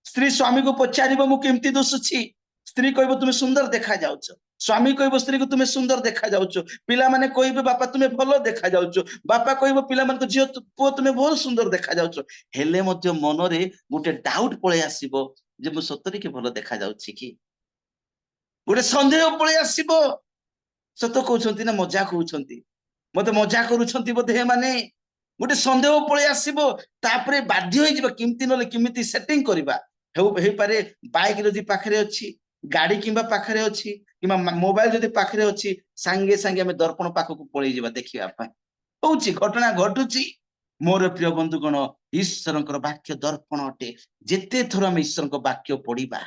ସ୍ତ୍ରୀ ସ୍ୱାମୀକୁ ପଚାରିବ ମୁଁ କେମିତି ଦିଶୁଛି। ସ୍ତ୍ରୀ କହିବ ତୁମେ ସୁନ୍ଦର ଦେଖାଯାଉଛ, ସ୍ୱାମୀ କହିବ ସ୍ତ୍ରୀକୁ ତୁମେ ସୁନ୍ଦର ଦେଖାଯାଉଛ, ପିଲାମାନେ କହିବେ ବାପା ତୁମେ ଭଲ ଦେଖାଯାଉଛ, ବାପା କହିବ ପିଲାମାନଙ୍କ ଝିଅ ପୁଅ ତୁମେ ବହୁତ ସୁନ୍ଦର ଦେଖାଯାଉଛ। ହେଲେ ମଧ୍ୟ ମନରେ ଗୋଟେ ଡାଉଟ ପଳେଇ ଆସିବ ଯେ ମୁଁ ସତରେ କି ଭଲ ଦେଖାଯାଉଛି କି? ଗୋଟେ ସନ୍ଦେହ ପଳେଇ ଆସିବ, ସତ କହୁଛନ୍ତି ନା ମଜା କହୁଛନ୍ତି, ମତେ ମଜା କରୁଛନ୍ତି ବୋଧେ ଏମାନେ। गोटे संदेह पळेई आसीबो तापरे बाध्य होई जिबा किमती नले किमिति सेटिंग करबा हे पारे बाइक जदि पाखरे अछि गाड़ी किंबा पाखरे अछि किंबा मोबाइल जदि पाखरे अछि संगे संगे हमें दर्पण पाखकु पळेई जिबा देखिबा पय होउची घटना घटुची मोर प्रिय बंधुगण ईश्वरंकर वाक्य दर्पण अटे जेते थोर हम ईश्वरंकर वाक्य पढ़िबा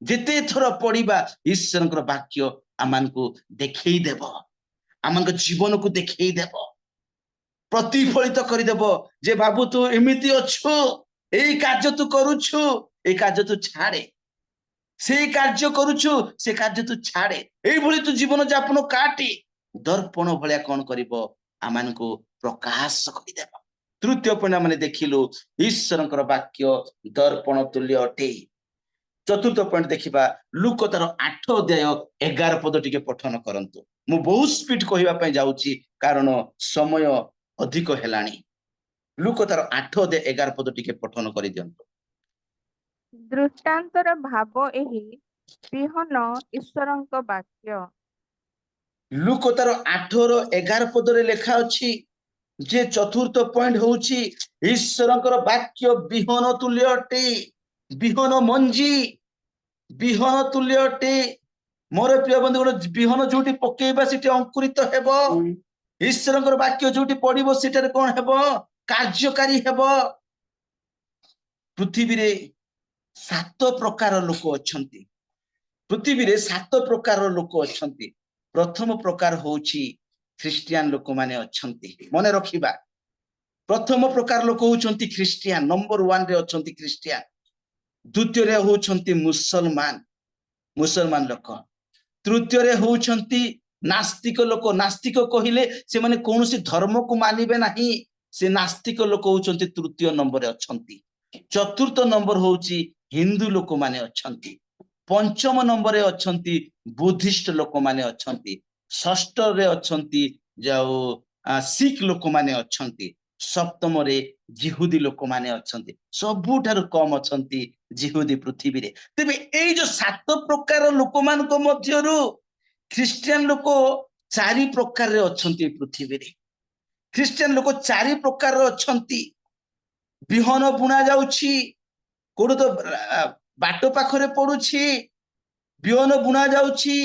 जेते थोर पढ़िबा ईश्वरंकर वाक्य आमानकु देखै देबो आमानक जीवन को देखै देबो प्रतिफलित करदेव जे बाबू तू एमिति अच्छु एई कार्य तू करूछु एई कार्य तू छाड़े से कार्य करूछु से कार्य तू छाड़े एई भली तू जीवन यापन काटी दर्पण भलिया कौन करिवो आमानकु प्रकाश करदेव तृतीय पॉइंट माने देखिलु ईश्वरंकर वाक्य दर्पण तुल्य अटे चतुर्थ पॉइंट देखिबा लूक तार 8 अध्याय 11 पद टिके पठन करंतु मु बहुत स्पीड कहिबा पय जाउची कारण समय अधिक हेलाणी लूक तार 8 अध्याय 11 पद टिके पठन करि दियंतु दृष्टांतर भाव एही ବିହନ ଈଶ୍ୱରଙ୍କ ବାକ୍ୟ। लूक तार 8 ର 11 ପଦରେ ଲେଖା ଅଛି जे चतुर्थ पॉइंट होउची ईश्वरंकर वाक्य बिहन तुल्य अटे बिहन मंजी बिहन तुल्य अटे मोर प्रिय बंधुगण बिहन जोटी पकेइबा सेठी अंकुरित हेबो ईश्वरंकर वाक्य जोटी पडिबो सेठारे कोन हेबो कार्यकारी हेबो पृथ्वी रे 7 प्रकार लोक अछंती पृथ्वी रे 7 प्रकार लोक अछंती प्रथम प्रकार होउची ख्रिस्टियन लोक माने अछंती मने रखिबा प्रथम प्रकार लोक होउछंती ख्रिस्टियन नंबर 1 रे अछंती ख्रिस्टियन द्वितीय रे होउछंती मुसलमान लोक तृतीय रे होउछंती नास्तिक लोक नास्तिक कहिले से माने कोनोसी धर्म को मानिबे नाही से नास्तिक लोक होउछंती तृतीय नंबर रे अछंती चतुर्थ नंबर होउची हिंदू लोक माने अछंती पंचम नंबर रे अछंती बुद्धिस्ट लोक माने अछंती षष्ठ रे अछंती जाओ सिख लोक माने अछंती सप्तम रे जिहुदी लोक माने अछंती सबुठार कम अछंती जिहुदी पृथ्वी रे तबे एई जो 7 प्रकार लोक मान को मध्यरु ख्रिस्टियन लोक 4 प्रकार रे अछंती पृथ्वी रे ख्रिस्टियन लोक 4 प्रकार रे अछंती बिहन बुना जाउछि कोड तो बाटो पाखरे पडुछि बिहन बुना जाउछि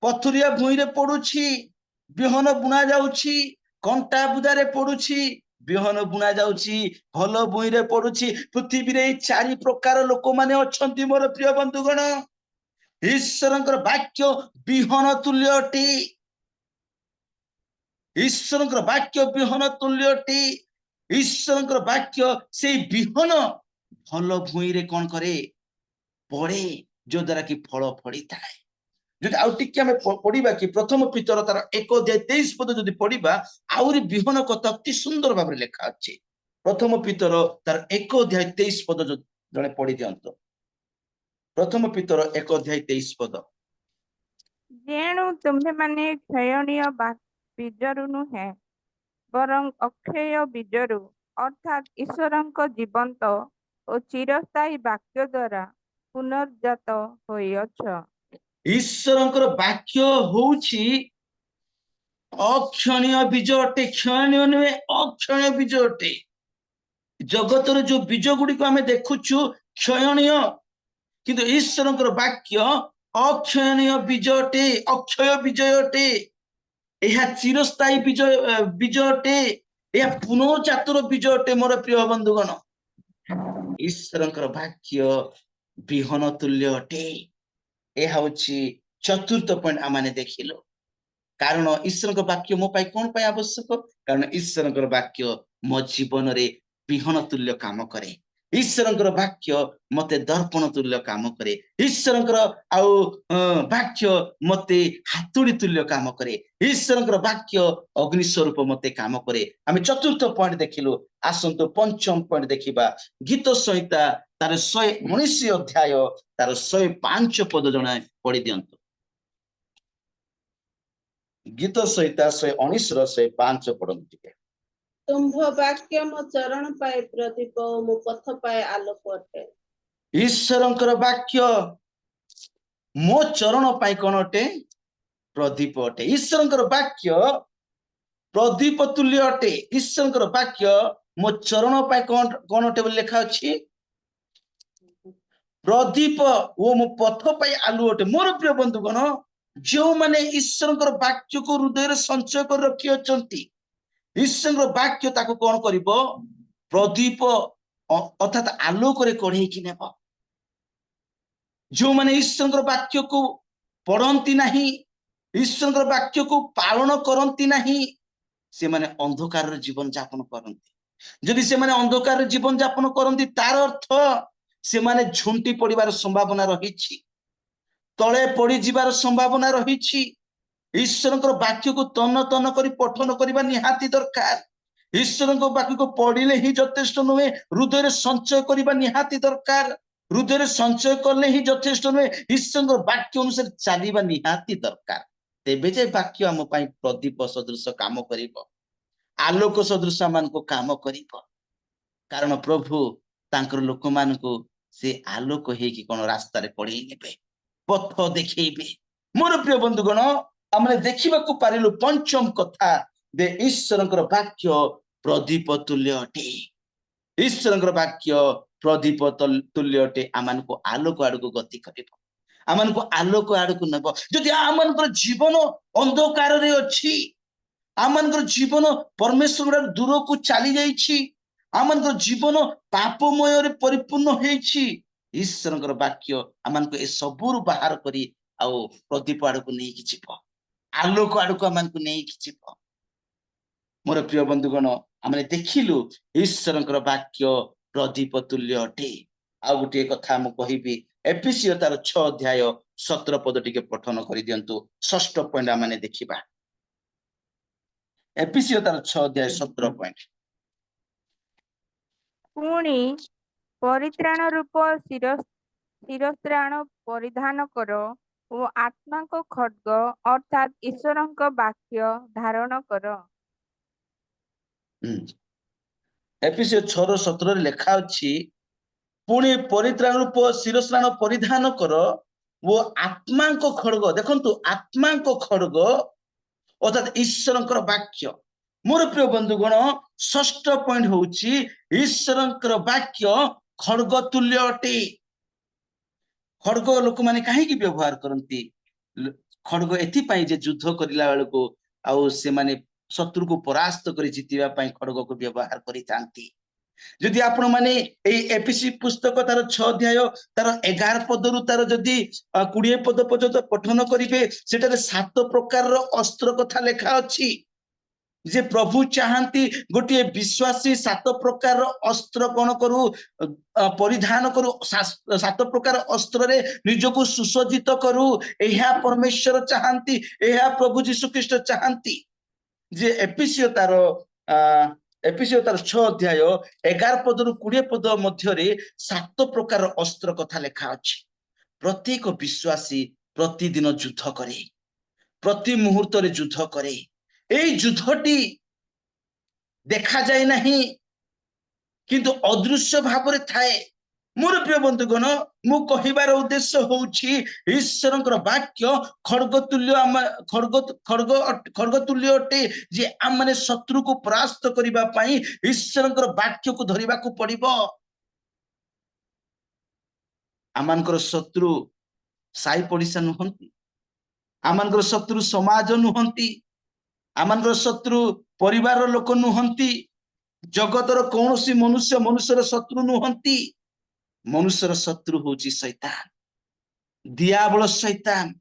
पथुरिया भुई रे पडुछि बिहन बुना जाउछि कंटा बुदारे पडुछि बिहन बुना जाउछि भल भुई रे पडुछि पृथ्वी रे 4 प्रकार लोक माने अछंती मोर प्रिय बंधुगण ईश्वरंकर वाक्य बिहन तुल्य अटे ईश्वरंकर वाक्य बिहन तुल्य अटे ईश्वरंकर वाक्य से बिहन भल भुई रे कोन करे पड़े जो द्वारा कि फल फड़ी थाए जदि आउ टिके हमें पढ़िबा कि प्रथम पितर तार 1 अध्याय 23 पद जदि पढ़िबा आउरी बिहन कथा अति सुंदर भाबरे लेखा अछि प्रथम पितर तार 1 अध्याय 23 पद जने पढ़ि दियंतो प्रथम पितर 1 अध्याय 23 पद जेणु तुम्हे माने क्षयणीय बीजरु नुहे बरं अक्षय बीजरु अर्थात ईश्वरଙ୍କ जीवंत ଓ ଚିରସ୍ଥାୟୀ ବାକ୍ୟ ଦ୍ୱାରା ପୁନର୍ଜାତ ହୋଇଅଛ। ईश्वरଙ୍କର वाक्य होउछि अक्षणीय बीज अटे क्षणीय नुहे अक्षणीय बीज अटे जगतर जो बीज गुडी को हमें देखुछु क्षयणीय किंतु ईश्वरଙ୍କର वाक्य अक्षयणीय बीज अटे अक्षय बीज अटे यह चिरस्थायी बीज अटे यह पुनर्जातर बीज अटे मोर प्रिय बंधुगण ईश्वरଙ୍କର वाक्य बिहन तुल्य अटे यह होछि चतुर्थ पॉइंट आमाने देखिलो कारण ईश्वरଙ୍କ वाक्य मो पाई कोन पाई आवश्यक कारण ईश्वरଙ୍କର वाक्य मो जीवन रे बिहन तुल्य काम करे ईश्वरଙ୍କର वाक्य मते दर्पण तुल्य काम करे ईश्वरଙ୍କର आउ वाक्य मते हातुड़ी तुल्य काम करे ईश्वरଙ୍କର वाक्य अग्नि स्वरूप मते काम करे आमे चतुर्थ पॉइंट देखिलो आसंतो पंचम पॉइंट देखिबा गीत संहिता तार 119 अध्याय तार 105 पद जणा पढि दियंतो गीत संहिता 119 र 105 पढंतु टिके तुम्भ वाक्य मो चरण पाए प्रदीप मो पथ पाए आलोक अटे ईश्वरଙ୍କର वाक्य मो चरण पाए कोन अटे प्रदीप अटे ईश्वरଙ୍କର वाक्य प्रदीप तुल्य अटे ईश्वर वाक्य मो चरण पाए कौन अटे बोली लेखा अछि प्रदीप ओ मो पथ पाए आलु अटे मोर प्रिय बंधुगण जो माने ईश्वर वाक्य को हृदय संचय कर रखी अछंती ईश्वर वाक्य ताको कौन करिवो प्रदीप अर्थात आलोक रे कढ़े कि नेब जो माने ईश्वर वाक्य को पढ़ती नहीं ईश्वर वाक्य को पालन करती नहीं से माने अंधकार जीवन यापन करती जदि से माने अंधकार जीवन यापन करती तार अर्थ से माने झुंटी पड़िबार संभावना रही तले पड़ी जिबार संभावना रही ईश्वर वाक्य को तन तन कर पठन करने निहाती दरकार ईश्वर वाक्य को पढ़िले ही यथेष्ट नुहे हृदय संचय करने निहाती दरकार हृदय संचय कले ही यथेष्ट नुहे ईश्वर वाक्य अनुसार चलवा निहाती दरकार तेबे जे वाक्य आम प्रदीप सदृश काम करिवो आलोक सदृश मान को काम करिवो कारण प्रभु तांकर लोक मान को से आलोक हे कि कोन रास्ता रे पढ़ी नेबे पथ देखैबे मोर प्रिय बंधुगण आमने देखिबा को पारिलु पंचम कथा दे ईश्वरंकर वाक्य प्रदीप तुल्य अटे ईश्वरंकर वाक्य प्रदीप तुल्य अटे आमान को आलोक आड़को गति करिवो आमान को आलोक आड़को नेबो जदि आमानकर जीवन अंधकार रे अछि आमानकर जीवन परमेश्वर दूर को चली जाइछि आमानकर जीवन पापमय रे परिपूर्ण हेछि ईश्वरंकर वाक्य आमान को ए सबुरु बाहर करी आउ प्रदीप आड़को नै कि जीव आलोक आड़को आमान को नै कि जीव मोर प्रिय बंधुगण आमने देखिलु ईश्वरंकर वाक्य प्रदीप तुल्य अटे आ गोटे कथा मु कहिबी एफिसियो तार 6 अध्याय 17 पद टिके पठन करि दियंतु षष्ठ पॉइंट आमने देखिबा एफिसियो तार 6 अध्याय 17 पॉइंट पुणी परित्राण रूप शिरस्त्राण परिधान कर ओ आत्मा को खड्ग अर्थात ईश्वर वाक्य धारण कर एफिसियो 6:17 लेखा अछि पुणी परित्राण रूप शिरस्त्राण परिधान कर वो आत्मा को खड्ग देखंतु आत्मा को खड्ग अर्थात ईश्वरंकर वाक्य मोर प्रिय बंधुगण षष्ठ पॉइंट होउछि ईश्वरंकर वाक्य खड्ग तुल्य अटे खड्ग लोक माने काहे की व्यवहार करंती खड्ग एथि पाई जे युद्ध करिला बेल को आउ से माने शत्रु को परास्त करी जितिबा पाई खड्ग को व्यवहार करितांती जदि आपण माने ए एफिसी पुस्तक तार 6 अध्याय तार 11 पदरु तार जदि 20 पद पर्यंत पठन करिवे सेटारे 7 प्रकार रो अस्त्र कथा लेखा अछि जे प्रभु चाहती गोटे विश्वासी 7 प्रकार अस्त्र कौन करू परिधान करू 7 प्रकार अस्त्र रे निजको सुसज्जित करू एहा परमेश्वर चाहती एहा प्रभु जीशु ख्रीष्ट चाहती जे एफिसियो तार 6 अध्याय 11 पदरु 20 पद मध्यरे 7 प्रकार अस्त्र कथा लेखा अछि प्रत्येक विश्वासी प्रतिदिन युद्ध करे प्रति मुहूर्त रे युद्ध करे ए युद्धटी देखा जाए नहीं किंतु अदृश्य भाव रे थाए मोर प्रिय बंधुगण मु कहिबार उद्देश्य होउछि ईश्वरंकर वाक्य खड्ग तुल्य अटे जे आम माने शत्रु को परास्त करिबा पई ईश्वरंकर वाक्य को धरिबा को पड़िबो आमानकर शत्रु साई पड़िसा नुहंती आमानकर शत्रु समाज नुहंती आमानकर शत्रु परिवार लोक नुहंती जगतर कौनसी मनुष्यर शत्रु नुहंती मनुष्यर शत्रु होची शैतान दियाबल शैतान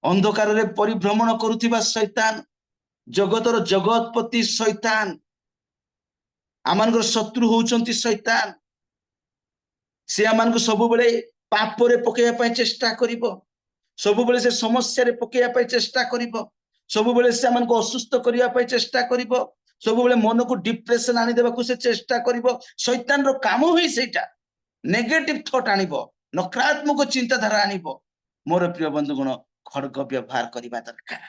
अंधकार रे परिभ्रमण करुथिबा शैतान जगतर जगतपति शैतान आमानकर शत्रु होउचंती शैतान से आमानको सब बेले पाप रे पकेया पई चेष्टा करिवो सब बेले से समस्या रे पकेया पई चेष्टा करिवो सब बेले से आमान को असुस्थ करिया पई चेष्टा करिवो सब बेले मन को डिप्रेशन आनी देबा को से चेष्टा करिवो शैतान रो काम होई सेटा नेगेटिव थॉट आनिबो नकारात्मक चिंताधारा आनिबो मोर प्रिय बंधुगण खड्ग व्यवहार करिबा दरकार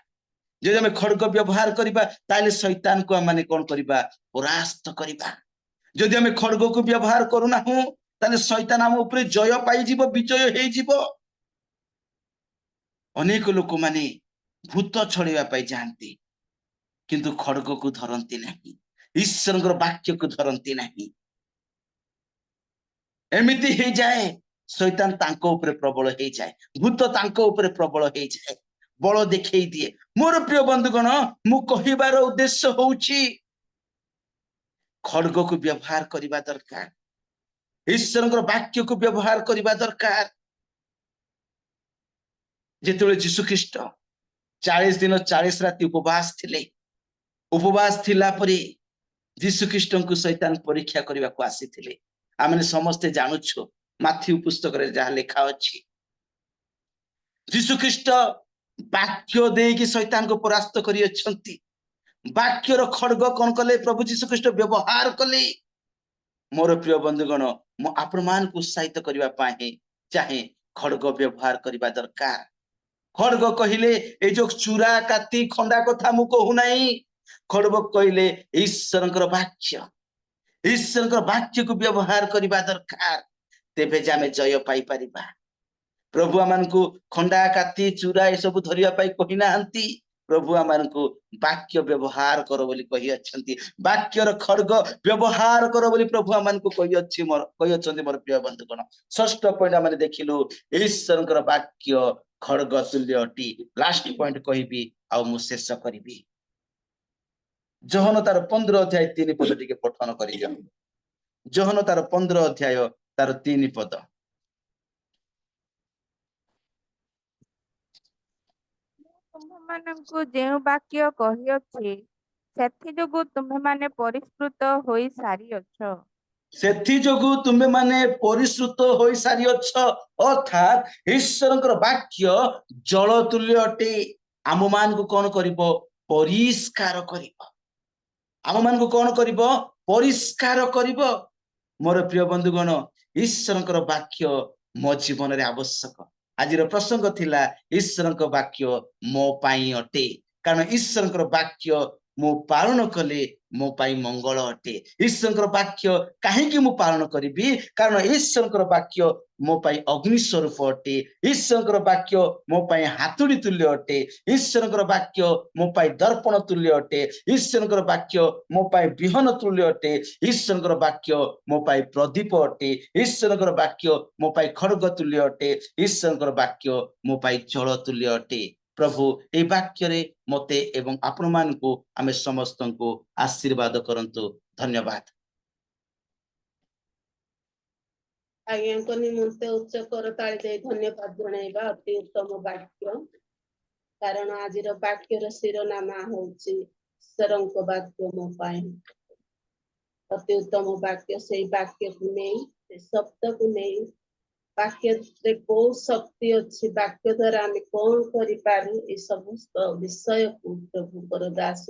जे हम खड्ग व्यवहार करिबा ताले शैतान को माने कोन करिबा परास्त करिबा जदि हम खड्ग को व्यवहार करूना हूं ताले शैतान हम ऊपर जय पाई जीवो विजय हेई जीवो अनेक लोक माने भूत छड़ेवा पाई जानती किंतु खड़ग को धरती नहीं, ईश्वर वाक्य को धरती नहीं। एमिति हो जाए शैतान तांको ऊपर प्रबल हो जाए, भूत तांको ऊपर प्रबल हो जाए, बल देखई दिए। मोर प्रिय बंधुगण, मु कहिबार उद्देश्य होउची खड़ग को व्यवहार करबा दरकार, ईश्वर वाक्य को व्यवहार करबा दरकार। जेतेबेले यीशु ख्रीष्ट 40 दिन 40 राति उपवास थिले, उपवास थिला परे यीशु ख्रीष्ट को शैतान परीक्षा करबा को आसीथिले। आमे समस्ते जानुछु माथ्यू पुस्तक रे जहा लेखा अछि, यीशु ख्रीष्ट वाक्य देकी शैतान को परास्त करी अछंती। वाक्यर खड़ग कौन कले? प्रभु यीशु ख्रीष्ट व्यवहार कले। मोर प्रिय बंधुगण, मु आपण मान को उत्साहित करबा पाए चाहे खड़ग व्यवहार करबा दरकार। खड़ग कहिले ए जो चूरा काती खंडा कथा मु कहू नाही, खड़ग कहिले ईश्वरंकर वाक्य, ईश्वरंकर वाक्य को व्यवहार करबा दरकार। तेबे जे आमे जय पाई परिबा। प्रभु आमानकु खंडा काती चूरा ए सब धरिया पाई कहि नाहंती, प्रभु आमानकु वाक्य व्यवहार करो बोली कहि अछंती। वाक्यर खड़ग व्यवहार करो बोली प्रभु आमानकु कहि अछंती। मोर प्रिय बंधुगण, षष्ठ पॉइंट आमे देखिलु ईश्वरंकर वाक्य खड़ग तुल्य अटी। लास्ट पॉइंट कहिबी आ मु शेष करिबी। जोहन तार 15 अध्याय 3 पद टिके पठन करि दियो। जोहन तार 15 अध्याय तार 3 पद। ତୁମମାନଙ୍କୁ ଯେଉଁ ବାକ୍ୟ କହିଅଛି ସେଥିଯୋଗୁ ତୁମେମାନେ ପରିଷ୍କୃତ ହୋଇ ସାରିଅଛ। सेथि जोगु तुमे माने परिश्रुत होई सारी अछ। अर्थात ईश्वरंकर वाक्य जल तुल्य अटे। आम मान को कौन करिबो? परिष्कार करिबो। आम मान को कौन करिबो? परिष्कार करिबो। मोर प्रिय बंधुगण, ईश्वरंकर वाक्य मो जीवन रे आवश्यक। आज प्रसंग थिला ईश्वरंकर वाक्य मो पाई अटे, कारण ईश्वरंकर वाक्य मु पालन कले मो पाई मंगल अटे। ईश्वरंकर वाक्य काहेकि मु पालन करिबी? कारण ईश्वरंकर वाक्य मो पाई अग्नि स्वरूप अटे। ईश्वरंकर वाक्य मो पाई हातुड़ी तुल्य अटे। ईश्वरंकर वाक्य मो पाई दर्पण तुल्य अटे। ईश्वरंकर वाक्य मो पाई विहन तुल्य अटे। ईश्वरंकर वाक्य मो पाई प्रदीप अटे। ईश्वरंकर वाक्य मो पाई खड़ग तुल्य अटे। ईश्वरंकर वाक्य मो पाई जल तुल्य अटे। प्रभु ए वाक्य रे मते एवं आपण मान को आमे समस्त को आशीर्वाद करंतु। धन्यवाद। आज्ञा निमंते उच्च कर ताली दे धन्यवाद जणाइबा। अति उत्तम वाक्य, कारण आज वाक्यर शिरोनामा होउची ईश्वरंक वाक्य मो पाई। अति उत्तम वाक्य, से वाक्य को नहीं, से शब्द को नहीं, वाक्य रे को शक्ति अच्छी, वाक्य द्वारा आम कौन करि पारू, ए समस्त विषय को प्रभु दास